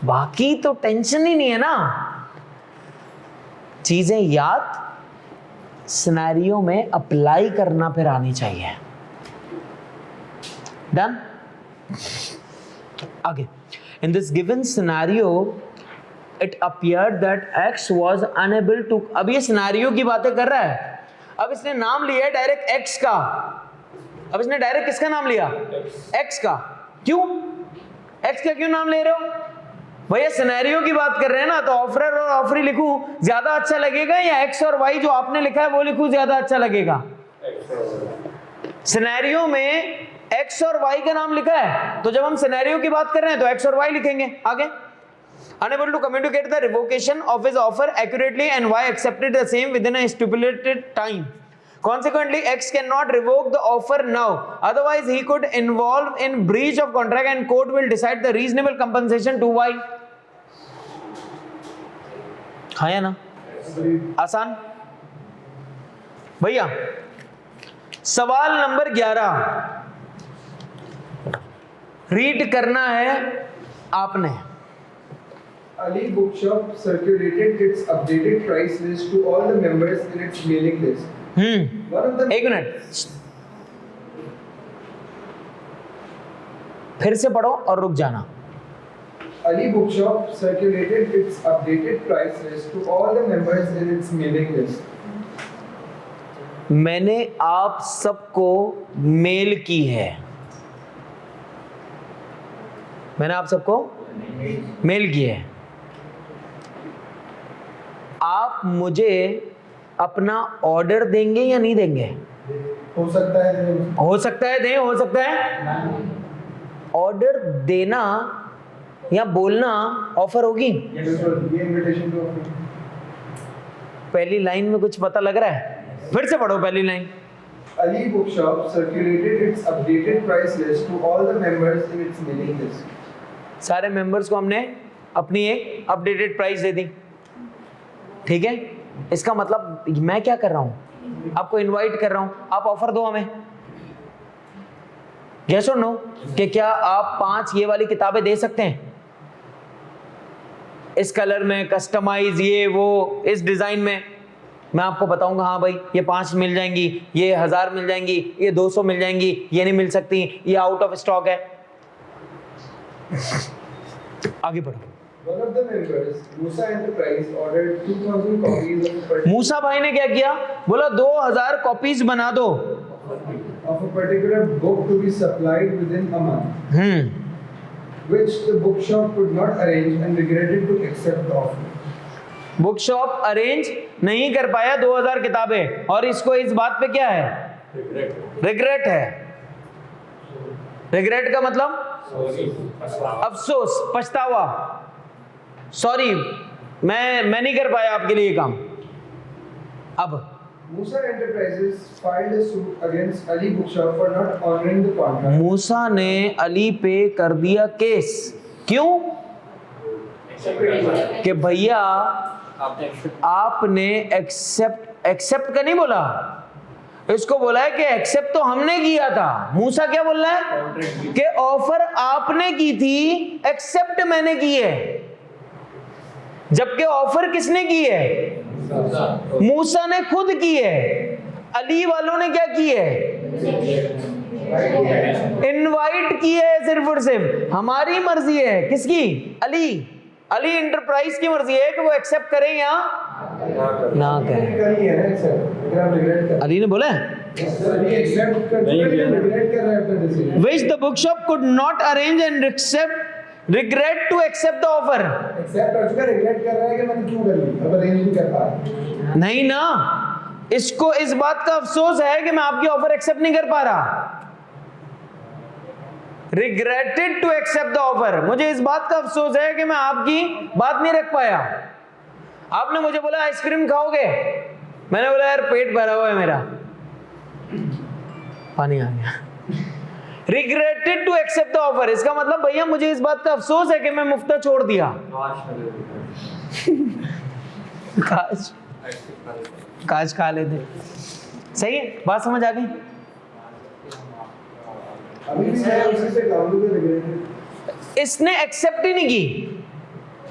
बाकी तो टेंशन ही नहीं है ना। चीजें याद, सिनेरियो में अप्लाई करना फिर आनी चाहिए। डन? आगे, in this given scenario it appeared that X was unable to, अब ये सिनेरियो की बातें कर रहा है। अब इसने नाम लिया है डायरेक्ट एक्स का, अब इसने डायरेक्ट किसका नाम लिया? एक्स का। क्यों एक्स का क्यों नाम ले रहे हो भैया? सिनेरियो की बात कर रहे हैं ना, तो ऑफरर और ऑफरी लिखूं ज्यादा अच्छा लगेगा या एक्स और वाई जो आपने लिखा है वो लिखूं ज्यादा अच्छा लगेगा? सिनेरियो में एक्स और वाई का नाम लिखा है, तो जब हम सिनेरियो की बात कर रहे हैं तो एक्स और वाई लिखेंगे। आगे, unable to communicate the revocation of his offer accurately and Y accepted the same within a stipulated time. Consequently, X cannot revoke the offer now. Otherwise, he could involve in breach of contract and court will decide the reasonable compensation to Y. हाँ या ना? आसान भैया। सवाल number 11 read करना है आपने। Ali Bookshop circulated its updated price list to all the members in its mailing list. One of the एक मिनट, फिर से पढ़ो और रुक जाना। Ali Bookshop circulated its updated price list to all the members in its mailing list. मैंने आप सबको मेल की है, मैंने आप सबको मेल की है। आप मुझे अपना ऑर्डर देंगे या नहीं देंगे? हो सकता है हो सकता है दें, हो सकता है। ऑर्डर देना या बोलना ऑफर होगी। ये इनविटेशन टू ऑफर। पहली लाइन में कुछ पता लग रहा है? फिर से पढ़ो पहली line. Ali Bookshop circulated its updated price list to all the members in its mailing list. सारे मेंबर्स को हमने अपनी एक अपडेटेड प्राइस दे दी, ठीक है। इसका मतलब मैं क्या कर रहा हूं? आपको इनवाइट कर रहा हूं, आप ऑफर दो हमें। यस और नो कि क्या आप 5 ये वाली किताबें दे सकते हैं इस कलर में, कस्टमाइज, ये वो, इस डिजाइन में? मैं आपको बताऊंगा हाँ भाई ये 5 मिल जाएंगी, ये 1000 मिल जाएंगी, ये 200 मिल जाएंगी, ये नहीं मिल सकती, ये आउट ऑफ स्टॉक है। आगे बढ़ो। One of the members, Musa Enterprise, ordered 2000 copies मूसा भाई ने क्या किया? बोला 2000 कॉपीज बना दो of a particular book to be supplied within a month, which the bookshop could not arrange and regretted to accept the offer. Book shop arrange नहीं कर पाया 2000 किताबें, और इसको इस बात पे क्या है? रिग्रेट है। रिग्रेट का मतलब अफसोस, पछतावा। सॉरी, मैं नहीं कर पाया आपके लिए ये काम। अब Musa Enterprises filed a suit against Ali Bookshop for not honoring the contract. मूसा ने अली पे कर दिया केस। क्यों? कि भैया आपने एक्सेप्ट का नहीं बोला, इसको बोला है कि एक्सेप्ट तो हमने किया था। मूसा क्या बोल रहा है कि ऑफर आपने की थी, एक्सेप्ट मैंने की है। जबकि ऑफर किसने की है? मूसा ने खुद की है। अली वालों ने क्या की है? इनवाइट की है सिर्फ और सिर्फ। हमारी मर्जी है, किसकी? अली इंटरप्राइज की मर्जी है कि वो एक्सेप्ट करें या ना करें। करनी है ना accept, अगर आप regret कर अली ने बोला है अली accept कर चुके हैं, regret कर रहे हैं अपना decision। which the bookshop could not arrange and regret to accept the offer। Accept कर चुका, regret कर रहा है कि मैंने क्यों कर ली, अब arrange नहीं कर पा रहा। नहीं ना, इसको इस बात का अफसोस है कि मैं आपकी ऑफर एक्सेप्ट नहीं कर पा रहा। Regretted to accept the offer, मुझे इस बात का अफसोस है कि मैं आपकी बात नहीं रख पाया। आपने मुझे बोला आइसक्रीम खाओगे, मैंने बोला यार पेट भरा हुआ है मेरा, पानी आ गया। Regretted to accept the offer, इसका मतलब भैया मुझे इस बात का अफसोस है कि मैं मुफ्ता छोड़ दिया। काश खा लेते। सही है, बात समझ आ गई? अभी भी मैं उसी पे काम पे regret। इसने एक्सेप्ट ही नहीं की।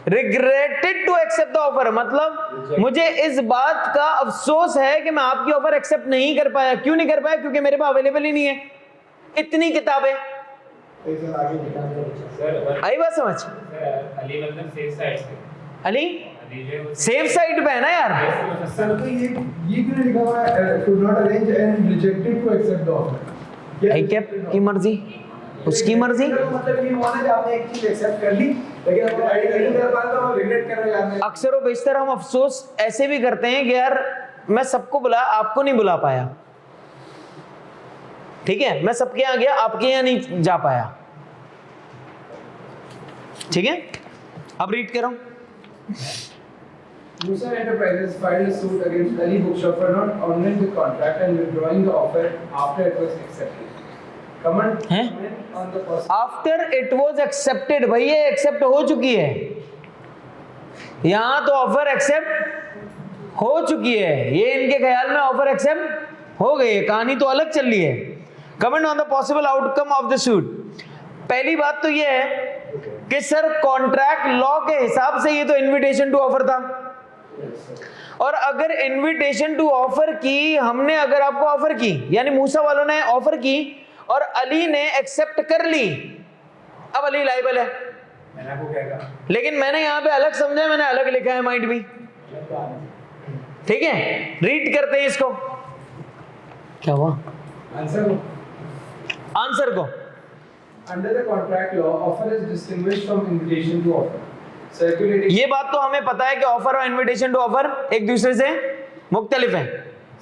Regretted to accept the offer मतलब मुझे इस बात का अफसोस है कि मैं आपकी ऑफर एक्सेप्ट नहीं कर पाया। क्यों नहीं कर पाया? क्योंकि मेरे पास अवेलेबल ही नहीं है इतनी किताबें। सर आगे निकाल कर आई बात समझ? अली मतलब सेल्स साइड से अली सेफ साइड पे है ना यार। सर तो ये क्यों नहीं लिखा हुआ है could not arrange and rejected to accept the offer? I cap की मर्जी, उसकी मर्जी। मतलब ये हुआ ना कि आपने एक चीज एक्सेप्ट कर ली लेकिन आप नहीं कर पाए तो रिग्रेट कर रहे हो यार। अक्सर व बेशतर हम अफसोस ऐसे भी करते हैं कि यार मैं सबको बुलाया, आपको नहीं बुला पाया, ठीक है, मैं सबके यहाँ गया, आपके यहाँ नहीं जा पाया, ठीक है। अब रीड कर रहा हूं। Musa Enterprises filed a suit against Ali Bookshop for not honoring the contract and withdrawing the offer after it was accepted. Comment हैं? on the person. After it was accepted, भाई ये एक्सेप्ट हो चुकी है, यहां तो ऑफर एक्सेप्ट हो चुकी है, ये इनके ख्याल में ऑफर एक्सेप्ट हो गई है, कहानी तो अलग चल रही है। Comment on the possible outcome of the suit. पहली बात तो ये है कि सर कॉन्ट्रैक्ट लॉ के हिसाब से ये तो इनविटेशन टू ऑफर था, और अगर इनविटेशन टू ऑफर की हमने, अगर आपको ऑफर की यानी मूसा वालों ने ऑफर की और अली ने एक्सेप्ट कर ली, अब अली लायबल है। मैंने आपको क्या कहा? लेकिन मैंने यहां पे अलग समझा है, मैंने अलग लिखा है, माइट भी, ठीक है। रीड करते हैं इसको, क्या हुआ आंसर को। Under the contract law, offer is distinguished from invitation to offer. Circulating ये बात तो हमें पता है कि ऑफर और इनविटेशन टू ऑफर एक दूसरे से मुख्तलिफ है।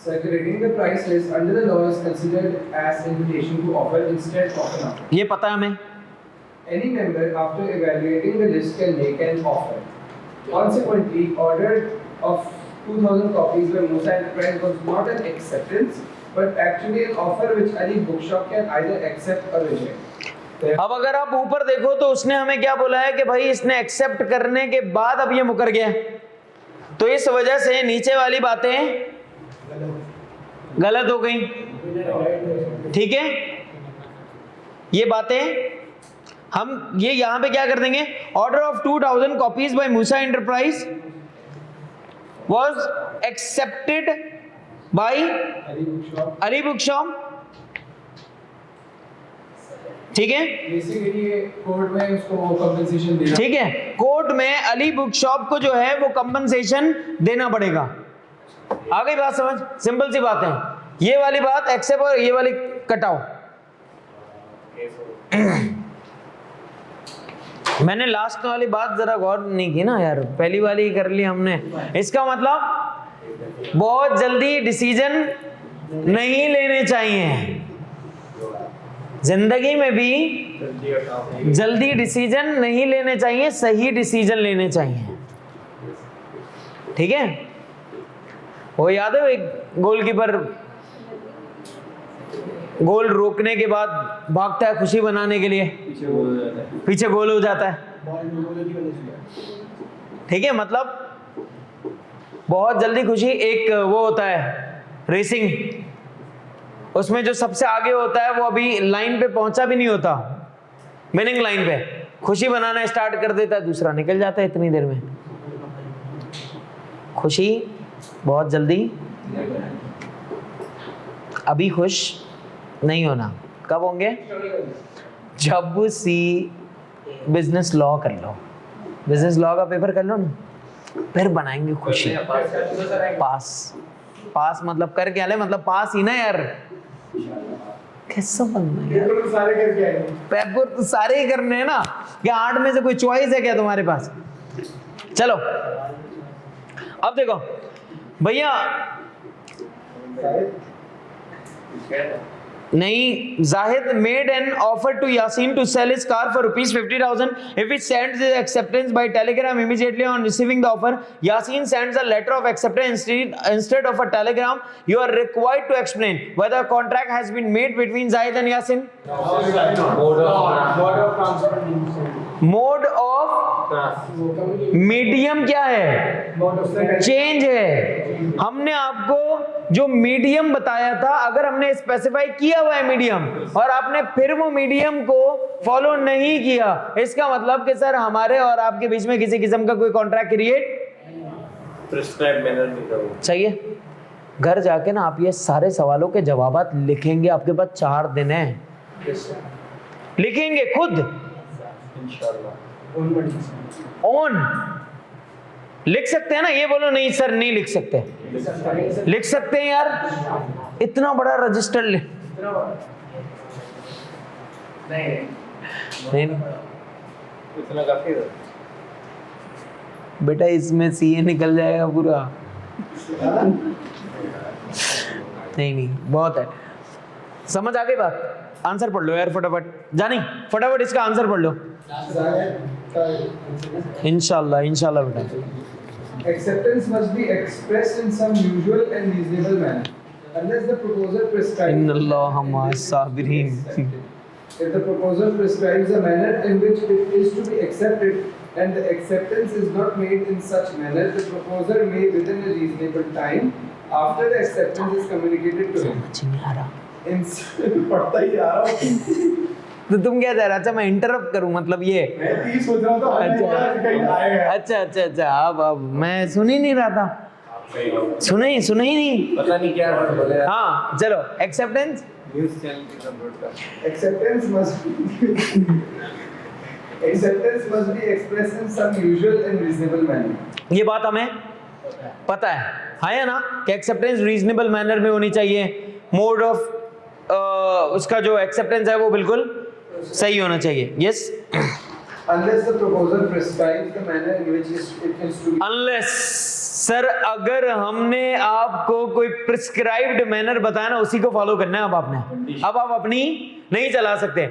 circulating the price list under the law is considered as invitation to offer instead of an offer. ये पता है हमें। Any member after evaluating the list can make an offer. Consequently, order of 2000 copies by Musa Enterprise was not an acceptance, but actually an offer which Ali Bookshop can either accept or reject. अब अगर आप ऊपर देखो तो उसने हमें क्या बोला है कि भाई इसने एक्सेप्ट करने के बाद अब ये मुकर गया, तो इस वजह से नीचे वाली बातें गलत हो गई, ठीक है। ये बातें हम ये यहां पे क्या कर देंगे, order of 2000 copies by Musa enterprise was accepted by Ali book shop, ठीक है। बेसिकली कोर्ट में उसको कंपनसेशन देना, ठीक है, कोर्ट में अली बुक शॉप को जो है वो कंपनसेशन देना पड़ेगा। आ गई बात समझ, सिंपल सी बात है। ये वाली बात एक्सेप्ट और ये वाली कटाओ। मैंने लास्ट वाली बात जरा गौर नहीं की ना यार, पहली वाली ही कर ली हमने। इसका मतलब बहुत जल्दी डिसीजन नहीं लेने चाहिए, जिंदगी में भी जल्दी डिसीजन नहीं लेने चाहिए, सही डिसीजन लेने चाहिए, ठीक है। वो याद है एक गोलकीपर गोल रोकने के बाद भागता है खुशी बनाने के लिए, पीछे गोल हो जाता है, ठीक है। मतलब बहुत जल्दी खुशी, एक वो होता है रेसिंग, उसमें जो सबसे आगे होता है वो अभी लाइन पे पहुंचा भी नहीं होता, विनिंग लाइन पे खुशी बनाना स्टार्ट कर देता है, दूसरा निकल जाता है इतनी देर में। खुशी बहुत जल्दी, अभी खुश नहीं होना, कब होंगे, जब सी बिजनेस लॉ कर लो, बिजनेस लॉ का पेपर कर लो ना, फिर बनाएंगे खुशी। पास, पास मतलब कर क्या ले, मतलब पास ही ना यार, कैसा बनना है यार, पेपर सारे करके आए। पेपर तो सारे ही करने हैं ना, क्या 8 में से कोई चॉइस है क्या तुम्हारे पास। चलो अब देखो भैया, नहीं, Zahid made an offer to Yasin to sell his car for ₹50,000 if he sends his acceptance by telegram immediately on receiving the offer. Yasin sends a letter of acceptance instead of a telegram. You are required to explain whether a contract has been made between Zahid and Yasin. Mode of medium क्या है, change है। हमने आपको जो medium बताया था, अगर हमने स्पेसिफाई किया हुआ है मीडियम और आपने फिर वो मीडियम को फॉलो नहीं किया, इसका मतलब कि सर हमारे और आपके बीच में किसी किस्म का कोई कॉन्ट्रैक्ट क्रिएट प्रिस्क्राइब मैनर में करो। चाहिए। घर जाके ना आप ये सारे सवालों के जवाब लिखेंगे, आपके पास 4 दिन है, लिखेंगे खुद इंशाल्लाह। ऑन लिख सकते हैं ना, ये बोलो नहीं सर नहीं लिख सकते, लिख सकते हैं यार, इतना बड़ा रजिस्टर ले नहीं इतना काफी है। बेटा इसमें सीए निकल जाएगा पूरा। नहीं बहुत है, समझ आ गई बात। आंसर पढ़ लो यार फटाफट, जानी फटाफट इसका आंसर पढ़ लो। इंशाल्लाह इंशाल्लाह बेटा। Acceptance must be expressed in some usual and reasonable manner, unless the proposer prescribes. इन्नल्लाह मअस साबिरीन। If the proposer prescribes a manner in which it is to be accepted, and the acceptance is not made in such manner, the proposer may, within a reasonable time, after the acceptance is communicated to him. समझ नहीं आ रहा पढ़ता ही आ रहा हूँ। तो तुम क्या चाह रहा? अच्छा मैं इंटरप्ट करूं मतलब ये? मैं 30 सोच रहा था, कहीं आएगा। अच्छा अब मैं सुन ही नहीं रहा था, सुना ही नहीं, पता नहीं क्या बोले। हाँ चलो एक्सेप्टेंस। न्यूज़ चैनल की अपलोड कर। Acceptance must be expressed in some usual and reasonable manner. ये बात हमें पता है, हाँ या ना, कि एक्सेप्टेंस रीजनेबल मैनर में होनी चाहिए, मोड ऑफ उसका जो एक्सेप्टेंस है वो बिल्कुल सही होना चाहिए। Yes, Unless the proposer prescribes the manner in which it is to be. Unless sir अगर हमने आपको कोई प्रिस्क्राइब्ड मैनर बताया ना, उसी को फॉलो करना है अब आपने, अब आप अपनी नहीं चला सकते।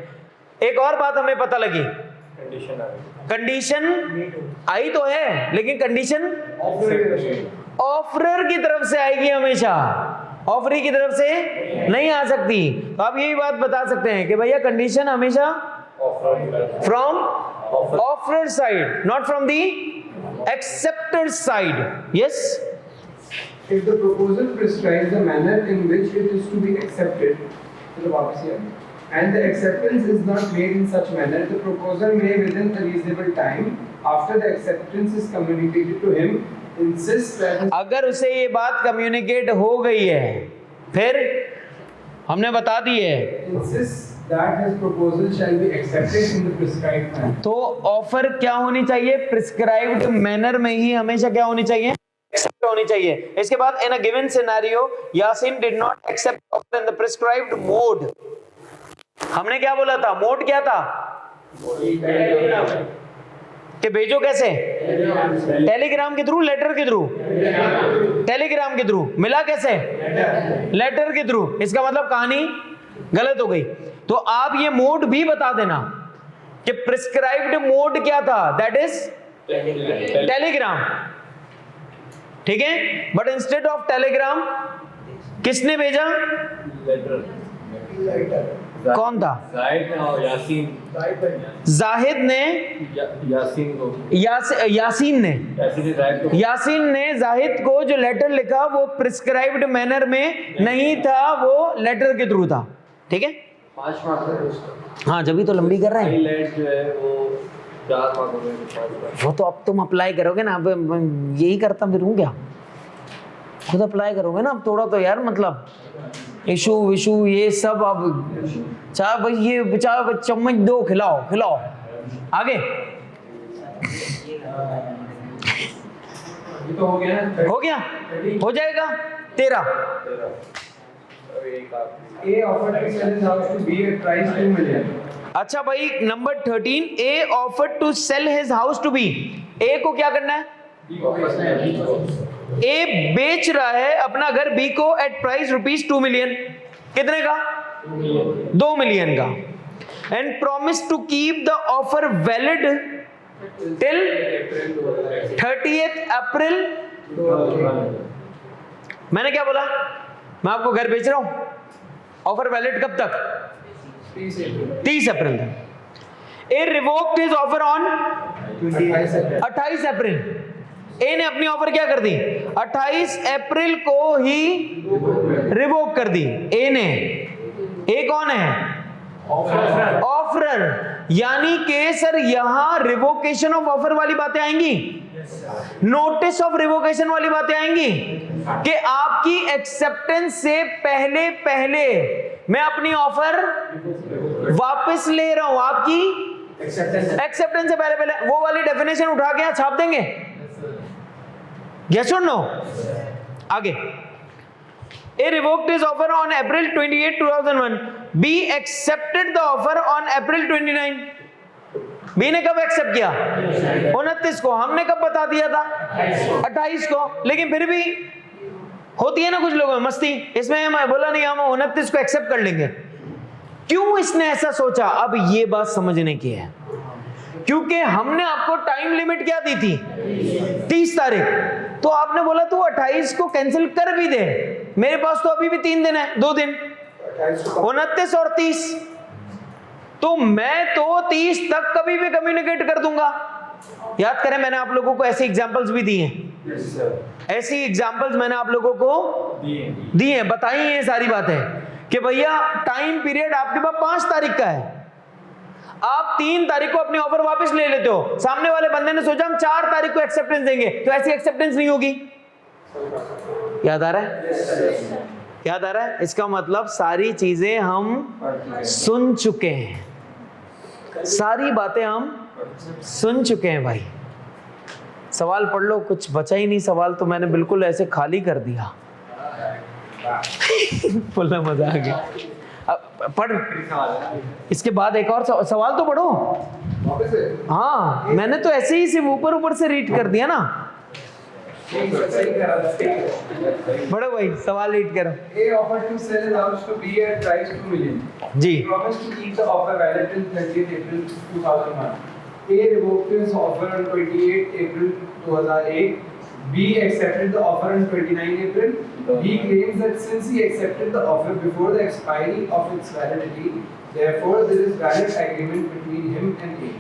एक और बात हमें पता लगी, कंडीशन आई तो है लेकिन कंडीशन ऑफरर की तरफ से आएगी हमेशा, ऑफरी की तरफ से नहीं आ सकती। तो आप यही बात बता सकते हैं कि भैया कंडीशन हमेशा from offeror side, not from the acceptor side. Yes, If the proposal prescribes the manner in which it is to be accepted, तो वापस ही आएंगे, and the acceptance is not made in such manner, the proposer may, within a reasonable time, after the acceptance is communicated to him, insist that. अगर उसे ये बात communicate हो गई है, फिर हमने बता दी है, Insist that his proposal shall be accepted in the prescribed manner. तो ऑफर क्या होनी चाहिए? प्रिस्क्राइब्ड मैनर में ही हमेशा क्या होनी चाहिए? एक्सेप्ट होनी चाहिए। इसके बाद in a given scenario Yasin did not accept offer in the prescribed mode. हमने क्या बोला था? मोड क्या था? कि भेजो कैसे? टेलीग्राम के थ्रू, लेटर के थ्रू? टेलीग्राम के थ्रू। मिला कैसे? लेटर के थ्रू। इसका मतलब कहानी गलत हो गई। तो आप ये मोड भी बता देना कि प्रिस्क्राइब्ड मोड क्या था, दैट इज टेलीग्राम, ठीक है। बट इंस्टेड ऑफ टेलीग्राम किसने भेजा? कौन था? जाहिद ने यासीन ने जाहिद को जो लेटर लिखा वो प्रिस्क्राइब्ड मैनर में नहीं था, वो लेटर के थ्रू था, ठीक है। 5 मार्क्स। हाँ जब भी तो लंबी कर रहे हैं, हाईलाइट जो है वो 4 मार्क्स हो गए। वो तो अब तुम अप्लाई करोगे ना, अब यही करता फिर हूँ क्या, खुद अप्लाई करोगे ना। अब थोड़ा तो यार मतलब इशू विशू ये सब, अब चाह भाई ये चाह चम्मच दो, खिलाओ आगे। तो हो गया ना? हो गया, हो जाएगा 13। A offered to sell his house to B at price 2 million. अच्छा भाई number 13, A offered to sell his house to B. A को क्या करना है? ए बेच रहा है अपना घर बी को एट प्राइस ₹2 मिलियन। कितने का? 2 मिलियन का। And promise to keep the offer valid till 30th April. मैंने क्या बोला? मैं आपको घर बेच रहा हूं, ऑफर वैलिड कब तक? 30 अप्रैल तक। ए रिवोक्ड हिज ऑफर ऑन 28 अप्रैल। ए ने अपनी ऑफर क्या कर दी? 28 अप्रैल को ही रिवोक कर दी ए ने। ए कौन है? ऑफरर। यानी कि सर यहां रिवोकेशन ऑफ ऑफर वाली बातें आएंगी, नोटिस ऑफ रिवोकेशन वाली बातें आएंगी कि आपकी एक्सेप्टेंस से पहले मैं अपनी ऑफर वापस ले रहा हूं। आपकी एक्सेप्टेंस से पहले वो वाली डेफिनेशन उठा के यहां छाप देंगे। Yes or no? आगे, A revoked his offer on April 28, 2001. B accepted the offer on April 29. B ने कब एक्सेप्ट किया? 29 को. हमने कब बता दिया था? 28 को. लेकिन फिर भी होती है ना कुछ लोगों में मस्ती, इसमें मैं बोला नहीं हम 29 को एक्सेप्ट कर लेंगे. क्यों इसने ऐसा सोचा? अब ये बात समझने की है, क्योंकि हमने आपको टाइम लिमिट क्या दी थी? 30 तारीख. तो आपने बोला तू 28 को कैंसिल कर भी दे, मेरे पास तो अभी भी 3 दिन है, 2 दिन, 29 और 30. तो मैं तो 30 तक कभी भी कम्युनिकेट कर दूंगा. याद करें मैंने आप लोगों को ऐसी एग्जांपल्स भी दी हैं. ऐसी एग्जांपल्स मैंने आप लोगों को दी हैं, बताई हैं सारी बातें कि भैया टाइम पीरियड आपके पास 5 तारीख का है. आप 3 तारीख को अपनी ऑफर वापस ले लेते हो. सामने वाले बंदे ने सोचा हम 4 तारीख को एक्सेप्टेंस देंगे, तो ऐसी एक्सेप्टेंस नहीं होगी. याद आ रहा है? याद आ रहा है? इसका मतलब सारी चीजें हम सुन चुके हैं, सारी बातें हम सुन चुके हैं भाई. सवाल पढ़ लो, कुछ बचा ही नहीं सवाल, तो मैंने बिल्कुल ऐसे खाली कर दिया. बोलना मजा आ गया. अब पढ़, इसके बाद एक और सवाल तो पढ़ो. हाँ, मैंने तो ऐसे ही सिर्फ ऊपर ऊपर से रीड कर दिया ना. बड़ो भाई सवाल रीड करो. A offered to sell his house to B at price 2 million. Ji. He promised to keep the offer valid till 30th April 2001. A revoked his offer on 28 April 2008. B accepted the offer on 29 April. B claims that since he accepted the offer before the expiry of its validity, therefore there is valid agreement between him and A.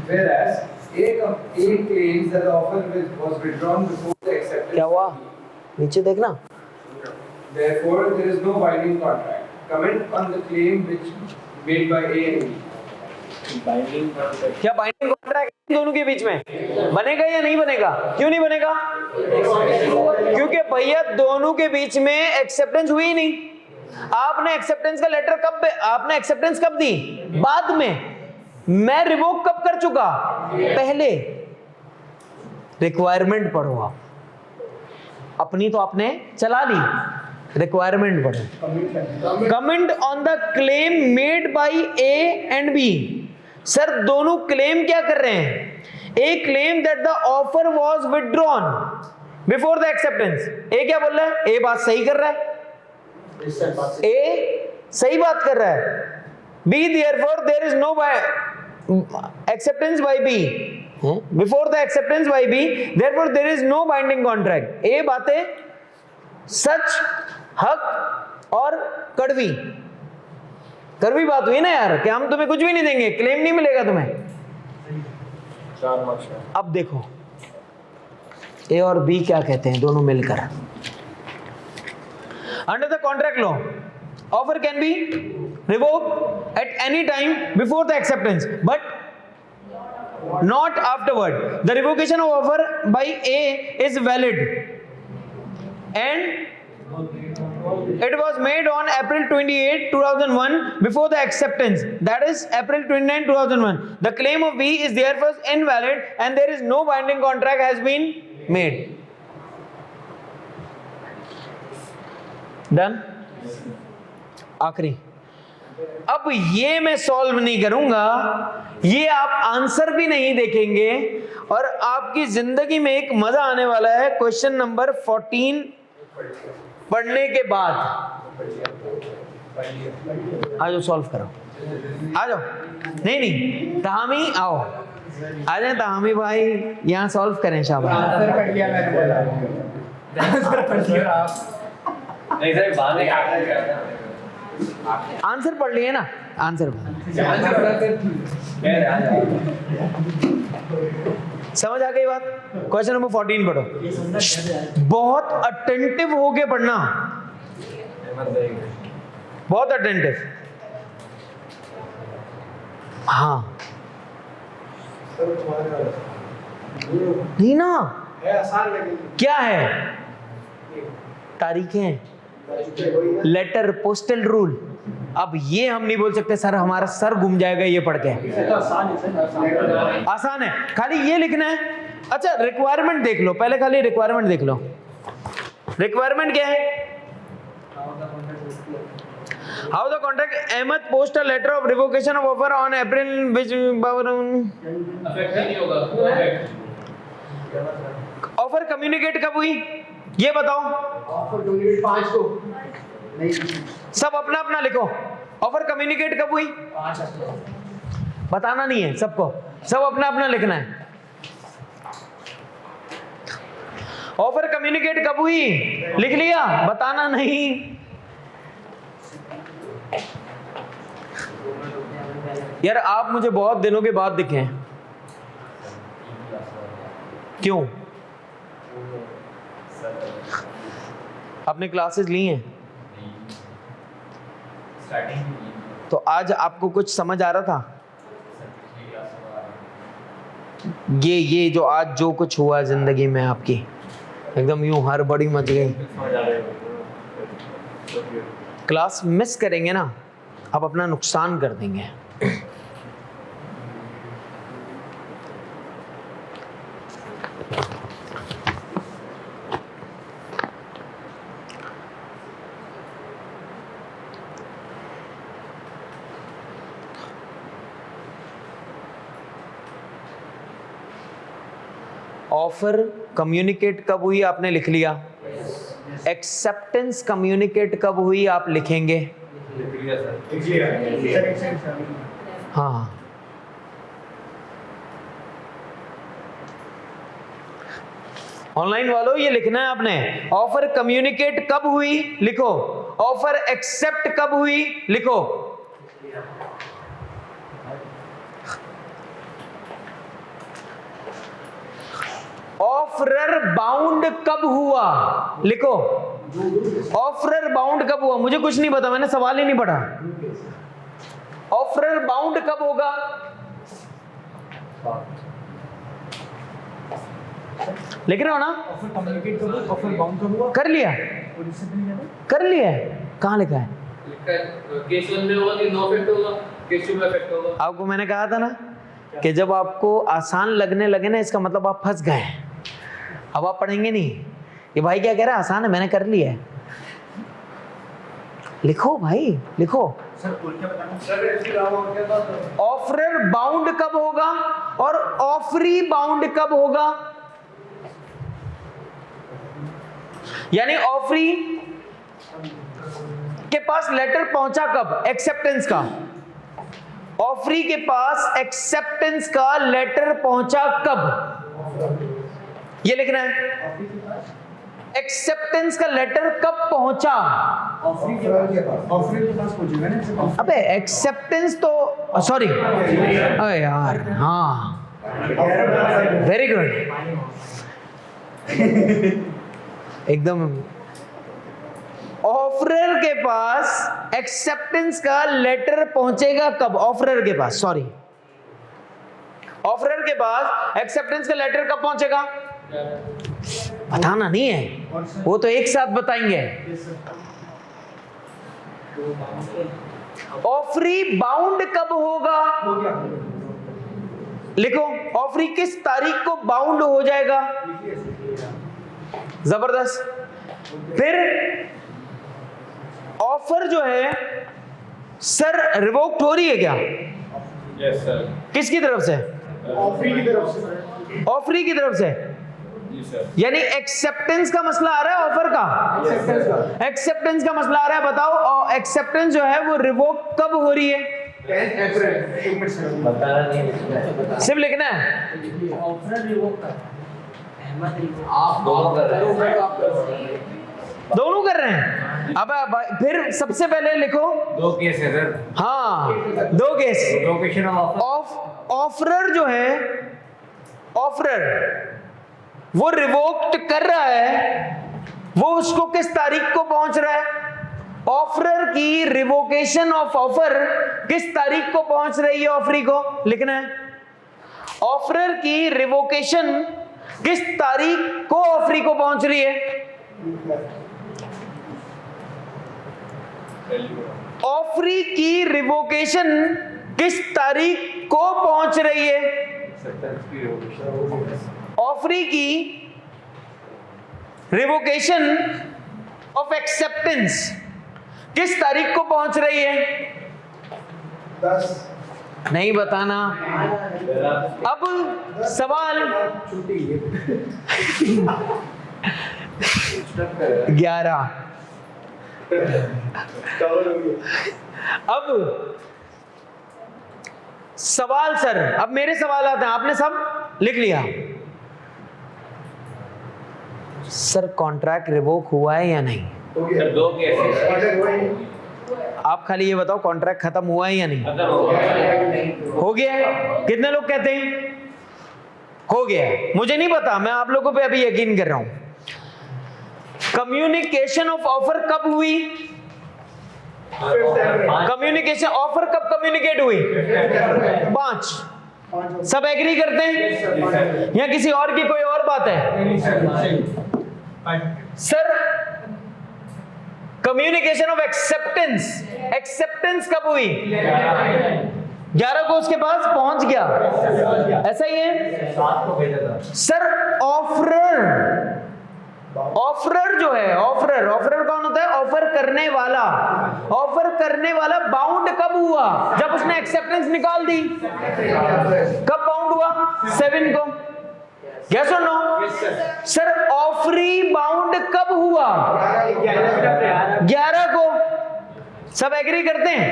Whereas A claims that the offer was withdrawn before the acceptance. क्या हुआ? नीचे देखना. Therefore, there is no binding contract. Comment on the claim which made by A and B. क्या binding contract दोनों के बीच में बनेगा या नहीं बनेगा? क्यों नहीं बनेगा? क्योंकि भैया दोनों के बीच में एक्सेप्टेंस हुई नहीं. आपने एक्सेप्टेंस का लेटर आपने एक्सेप्टेंस कब दी? बाद में. मैं रिवोक कब कर चुका? पहले. रिक्वायरमेंट पढ़ो आप. अपनी तो आपने चला ली, रिक्वायरमेंट पढ़ो. Comment on the claim made by A and B. Sir दोनों क्लेम क्या कर रहे हैं? A claim that the offer was withdrawn before the acceptance. A क्या बोल रहा है? ए बात सही कर रहा है, ए सही बात कर रहा है. B therefore there is no acceptance by B. Before the acceptance by B, therefore there is no binding contract. A बातें सच, हक और कड़वी बात हुई ना यार, कि हम तुम्हें कुछ भी नहीं देंगे, क्लेम नहीं मिलेगा तुम्हें. अब देखो A और B क्या कहते हैं दोनों मिलकर. Under the contract law, offer can be revoked at any time before the acceptance, but not afterward. The revocation of offer by A is valid, and it was made on April 28, 2001 before the acceptance, that is April 29, 2001. The claim of B is therefore invalid and there is no binding contract has been made. Done? आखिरी. अब ये मैं solve नहीं करूंगा, ये आप answer भी नहीं देखेंगे, और आपकी जिंदगी में एक मजा आने वाला है क्वेश्चन नंबर 14 पढ़ने के बाद. आ जाओ सॉल्व करो, आ जाओ. नहीं तहामी आओ, आ जाए तहामी भाई, यहाँ सॉल्व करें. शाबाश. आंसर पढ़ लिया मैंने बोला. आंसर पढ़ लिया आप. नहीं सर बाद में आंसर पढ़ लिए ना? आंसर समझ आ गई बात? क्वेश्चन नंबर 14 पढ़ो. बहुत अटेंटिव होके पढ़ना, बहुत अटेंटिव. हाँ नहीं ना, क्या है? तारीखें, लेटर, पोस्टल रूल. अब ये हम नहीं बोल सकते सर हमारा सर घूम जाएगा ये पढ़ के. आसान है, खाली ये लिखना है अच्छा रिक्वायरमेंट देख लो पहले, खाली रिक्वायरमेंट देख लो। रिक्वायरमेंट क्या है? How the contract Ahmed post a letter of revocation of offer on April which affect नहीं होगा, अफेक्ट ऑफर कम्युनिकेट कब हुई ये बताओ। ऑफर कम्युनिकेट 5 को नहीं, सब अपना अपना लिखो। ऑफर कम्युनिकेट कब हुई? 5 अप्रैल। बताना नहीं है सबको, सब अपना अपना लिखना है। ऑफर कम्युनिकेट कब हुई लिख लिया, बताना नहीं। यार आप मुझे बहुत दिनों के बाद दिखे हैं, क्यों? आपने क्लासेस ली हैं तो आज आपको कुछ समझ आ रहा था? ये जो आज जो कुछ हुआ जिंदगी में आपकी, एकदम यूं हड़बड़ी मच गई। क्लास मिस करेंगे ना आप अपना नुकसान कर देंगे। ऑफर कम्युनिकेट कब हुई आपने लिख लिया। एक्सेप्टेंस कम्युनिकेट कब हुई आप लिखेंगे। हाँ ऑनलाइन वालों ये लिखना है आपने। ऑफर कम्युनिकेट कब हुई लिखो, ऑफर एक्सेप्ट कब हुई लिखो। ऑफरर बाउंड कब हुआ लिखो। ऑफरर बाउंड कब हुआ, मुझे कुछ नहीं पता, मैंने सवाल ही नहीं पढ़ा। ऑफरर बाउंड कब होगा? लिख रहे हो ना? ऑफर कम्युनिकेट कब हुआ, ऑफर बाउंड कब हुआ? कर लिया, कर लिया है, कहाँ लिखा है? केस 1 में होगा कि नो इफेक्ट होगा, केस 2 में इफेक्ट होगा। आपको मैंने कहा था ना कि जब आपको आसान लगने लगे ना इसका मतलब आप फंस गए। अब आप पढ़ेंगे नहीं, ये भाई क्या कह रहा है आसान है, मैंने कर लिया है। लिखो भाई लिखो। सर और क्या बताना? सर इसके अलावा और क्या बात है? ऑफरर बाउंड कब होगा और ऑफरी बाउंड कब होगा। यानी ऑफरी के पास लेटर पहुंचा कब, एक्सेप्टेंस का। ऑफरी के पास एक्सेप्टेंस का लेटर पहुंचा कब, ये लिखना है। एक्सेप्टेंस का लेटर कब पहुंचा। ऑफर के पास पहुंचेगा ना। अबे एक्सेप्टेंस तो सॉरी, अबे यार हाँ वेरी गुड एकदम। ऑफरर के पास एक्सेप्टेंस का लेटर पहुंचेगा कब, ऑफरर के पास, सॉरी ऑफरर के पास एक्सेप्टेंस का लेटर कब पहुंचेगा। बताना नहीं है, वो तो एक साथ बताएंगे। ऑफरी बाउंड कब होगा लिखो। ऑफरी किस तारीख को बाउंड हो जाएगा। जबरदस्त। फिर ऑफर जो है सर रिवोक्ड हो रही है क्या। Yes sir. किसकी तरफ से, ऑफरी की तरफ से। ऑफरी की तरफ से, जी सर। यानी एक्सेप्टेंस का मसला आ रहा है ऑफर का, एक्सेप्टेंस का मसला आ रहा है। बताओ एक्सेप्टेंस जो है वो रिवोक कब हो रही है। 10 अप्रैल। सिर्फ लिखना है। ऑफर रिवोक का अहमद रिवोक आप दोनों कर रहे हैं। दोनों कर रहे हैं। अब फिर सबसे पहले लिखो 2 केस है सर। हाँ 2 केस। लोकेशन ऑफ ऑफरर जो है, ऑफरर वो रिवोक्ट कर रहा है, वो उसको किस तारीख को पहुंच रहा है। ऑफरर की रिवोकेशन ऑफ ऑफर किस तारीख को पहुंच रही है ऑफरी को, लिखना है। ऑफरर की रिवोकेशन किस तारीख को ऑफरी को पहुंच रही है। ऑफरी की रिवोकेशन किस तारीख को पहुंच रही है। ऑफरी की रिवोकेशन ऑफ एक्सेप्टेंस किस तारीख को पहुंच रही है? 10 नहीं बताना। अब सवाल 11। अब सवाल सर, अब मेरे सवाल आते हैं, आपने सब लिख लिया। सर कॉन्ट्रैक्ट रिवोक हुआ है या नहीं? सर 2 केस आप खाली ये बताओ कॉन्ट्रैक्ट खत्म हुआ है या नहीं? है। हो गया है? कितने लोग कहते हैं हो गया है? मुझे नहीं पता, मैं आप लोगों पे अभी यकीन कर रहा हूं। कम्युनिकेशन ऑफ ऑफर कब हुई? कम्युनिकेशन ऑफर कब कम्युनिकेट हुई? 5। सब एग्री करते हैं या किसी और की कोई और बात है? Sir communication of acceptance, acceptance कब हुई? 11 को उसके पास पहुंच गया, ऐसा ही है? 7 को भेजा था। सर ऑफरर, ऑफरर जो है, ऑफरर, ऑफरर कौन होता है? ऑफर करने वाला। ऑफर करने वाला बाउंड कब हुआ? जब उसने एक्सेप्टेंस निकाल दी। कब बाउंड हुआ? 7 को। यस और नो? सर ऑफरी बाउंड कब हुआ? 11 को। सब एग्री करते हैं?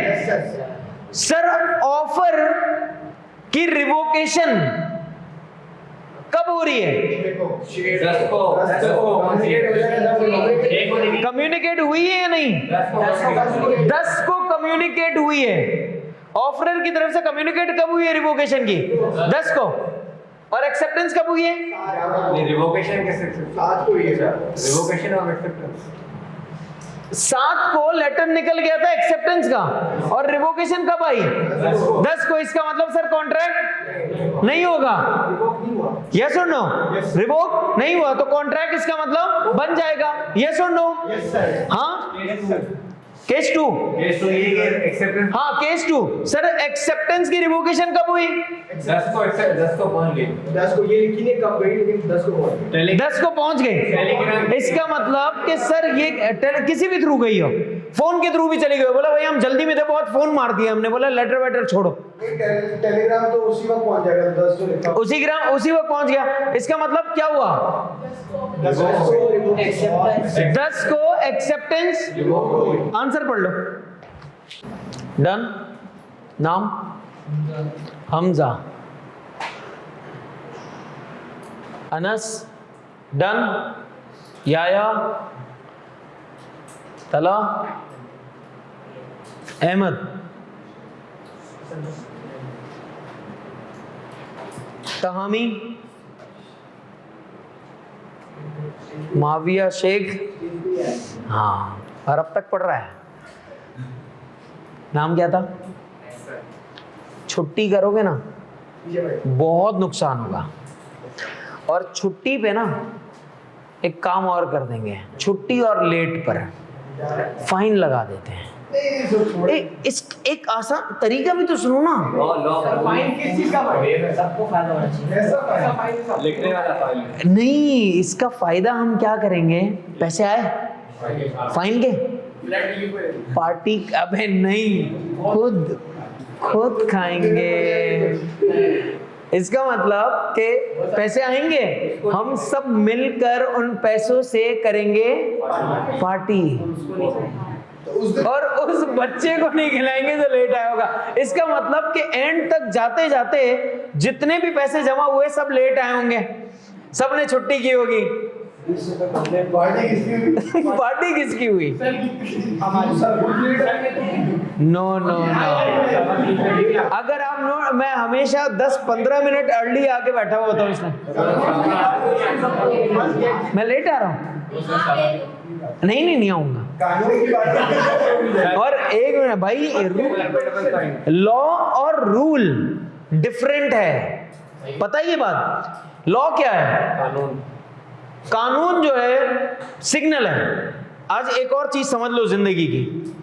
सर ऑफर की रिवोकेशन कब हो रही है? 10 को कम्युनिकेट हुई है या नहीं? 10 को कम्युनिकेट हुई है। ऑफरर की तरफ से कम्युनिकेट कब हुई है रिवोकेशन की? 10 को। और एक्सेप्टेंस कब हुई है? रिवोकेशन कैसे? 7 को ही है। रिवोकेशन और एक्सेप्टेंस 7 को लेटर निकल गया था एक्सेप्टेंस का, और रिवोकेशन कब आई? 10 को। इसका मतलब सर कॉन्ट्रैक्ट नहीं होगा। यस और नो? रिवोक नहीं हुआ तो कॉन्ट्रैक्ट इसका मतलब बन जाएगा। यस और नो? हाँ। केस 2। एक्सेप्टेंस। हाँ केस 2। सर एक्सेप्टेंस की रिवोकेशन कब हुई? 10 को पहुंच गई। 10 को ये लिखी नहीं कब गई, लेकिन 10 को पहुंच गई। 10 को पहुंच गए। इसका मतलब कि सर ये किसी भी थ्रू गई हो, फोन के थ्रू भी चली गई, बोला भाई हम जल्दी में थे बहुत, फोन मार दिया हमने, बोला लेटर वेटर छोड़ो। टेलीग्राम तो उसी वक्त पहुंच जाएगा। 10 को लिखा, उसी वक्त पहुंच गया। इसका मतलब क्या हुआ? 10 को एक्सेप्टेंस। आंसर पढ़ लो। डन। नाम हमजा। अनस। डन। याया। तला। अहमद। तहामी। माविया शेख। हाँ, और अब तक पढ़ रहा है। नाम क्या था? छुट्टी करोगे ना बहुत नुकसान होगा। और छुट्टी पे ना एक काम और कर देंगे, छुट्टी और लेट पर फाइन लगा देते हैं। एक आसान तरीका भी तो सुनो ना। फाइन किस चीज का फाइन है? सबको फायदा होना चाहिए। ऐसा फाइन लिखने वाला फाइल नहीं, इसका फायदा हम क्या करेंगे? पैसे आए फाइन के, पार्टी। अबे नहीं, खुद खाएंगे। इसका मतलब कि पैसे आएंगे, हम सब मिलकर उन पैसों से करेंगे पार्टी, और उस बच्चे को नहीं खिलाएंगे जो लेट आया होगा। इसका मतलब कि एंड तक जाते जाते जितने भी पैसे जमा हुए सब लेट आए होंगे, सबने छुट्टी की होगी। पार्टी किसकी हुई? पार्टी किसकी हुई? No no no. अगर आप नो, मैं हमेशा 10-15 मिनट अर्ली आके बैठा हुआ होता हूँ इसमें। मैं लेट आ रहा हूँ। नहीं आऊंगा। और एक मिनट भाई, लॉ और रूल डिफरेंट है, पता है ये बात? लॉ क्या है? कानून जो है सिग्नल है। आज एक और चीज समझ लो जिंदगी की।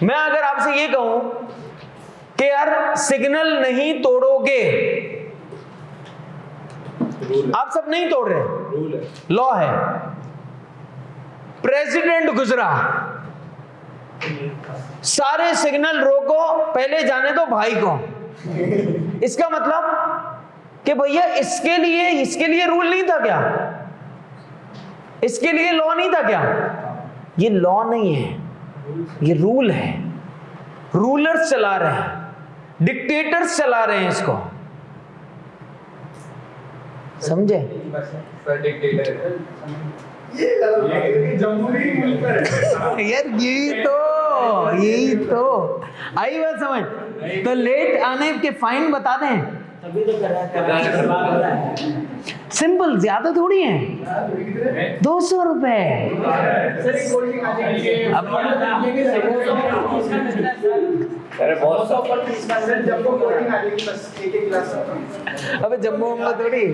मैं अगर आपसे ये कहूं कि यार सिग्नल नहीं तोड़ोगे आप सब नहीं तोड़ रहे, रूल है। लॉ है। प्रेसिडेंट गुजरा, सारे सिग्नल रोको, पहले जाने दो भाई को। इसका मतलब कि भैया इसके लिए रूल नहीं था क्या? इसके लिए लॉ नहीं था क्या? ये लॉ नहीं है, ये रूल है। रूलर्स चला रहे हैं, डिक्टेटर्स चला रहे हैं इसको, समझे? सर डिक्टेटर जमहूरी मुल्क पर है। यार यही तो आई बात समझ। तो लेट आने के फाइन बता दें, तभी तो कर रहा है। सिंपल, ज्यादा थोड़ी है, 200 रुपए। सर एक कोल्ड ड्रिंक आ जाएगी। अरे बहुत सर जम्बो कोल्ड ड्रिंक आ जाएगी, बस एक गिलास। अबे जम्बो में थोड़ी,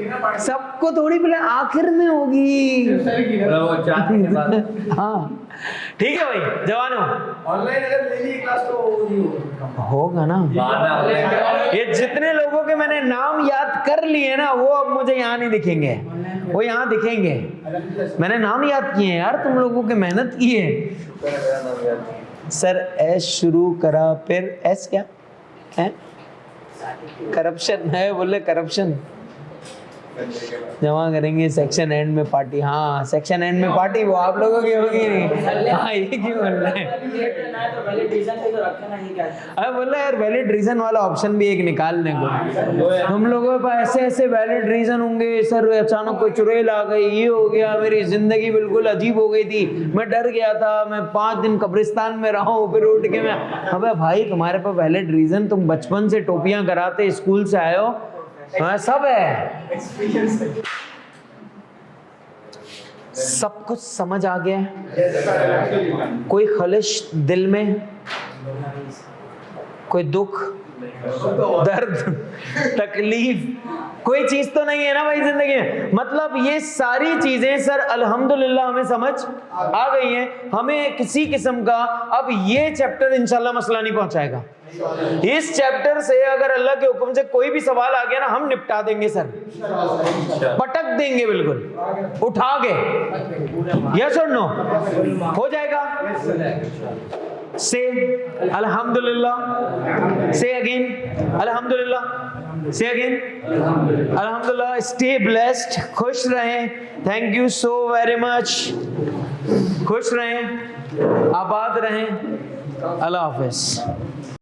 सबको थोड़ी पहले आखिर में होगी। वो चार के बाद हाँ ठीक है भाई जवानों, ऑनलाइन अगर ले ली क्लास तो वो नहीं होगा ना। ये जितने लोगों के मैंने नाम याद कर लिए ना, वो अब मुझे यहाँ नहीं दिखेंगे, वो यहाँ दिखेंगे। मैंने नाम याद किए हैं यार, तुम लोगों की मेहनत की है। सर एस शुरू करा, फिर एस क्या है? करप्शन है, बोले करप्शन जमा करेंगे सेक्शन एंड में पार्टी। हाँ सेक्शन एंड में पार्टी वो आप लोगों की होगी नहीं। हाँ ये क्यों बोल रहे हैं? अरे बोल रहे यार वैलिड रीजन वाला ऑप्शन भी एक निकालने को। हम लोगों के पास ऐसे ऐसे वैलिड रीजन होंगे, सर अचानक कोई चुड़ैल आ गई, ये हो गया, मेरी जिंदगी बिल्कुल अजीब हो गई थी, मैं डर गया था, मैं 5 दिन कब्रिस्तान में रहा हूँ, फिर उठ के मैं। अबे भाई तुम्हारे पास वैलिड रीजन, तुम बचपन से टोपियां कराते स्कूल से आए हो, हाँ सब है, सब कुछ समझ आ गया है। कोई खलिश दिल में, कोई दुख दर्द तकलीफ कोई चीज तो नहीं है ना भाई जिंदगी में। मतलब ये सारी चीजें सर अल्हम्दुलिल्लाह हमें समझ आ गई हैं। हमें किसी किस्म का अब ये चैप्टर इंशाल्लाह मसला नहीं पहुंचाएगा। इस चैप्टर से अगर अल्लाह के हुक्म से कोई भी सवाल आ गया ना, हम निपटा देंगे सर, पटक देंगे बिल्कुल उठा के। यस और नो हो जाएगा। से अल्हम्दुलिल्लाह, से अगेन अल्हम्दुलिल्लाह, से अगेन अल्हम्दुलिल्लाह। स्टे ब्लेस्ड, खुश रहें। Thank you so very much. खुश रहें, आबाद रहें। अल्लाह हाफिज।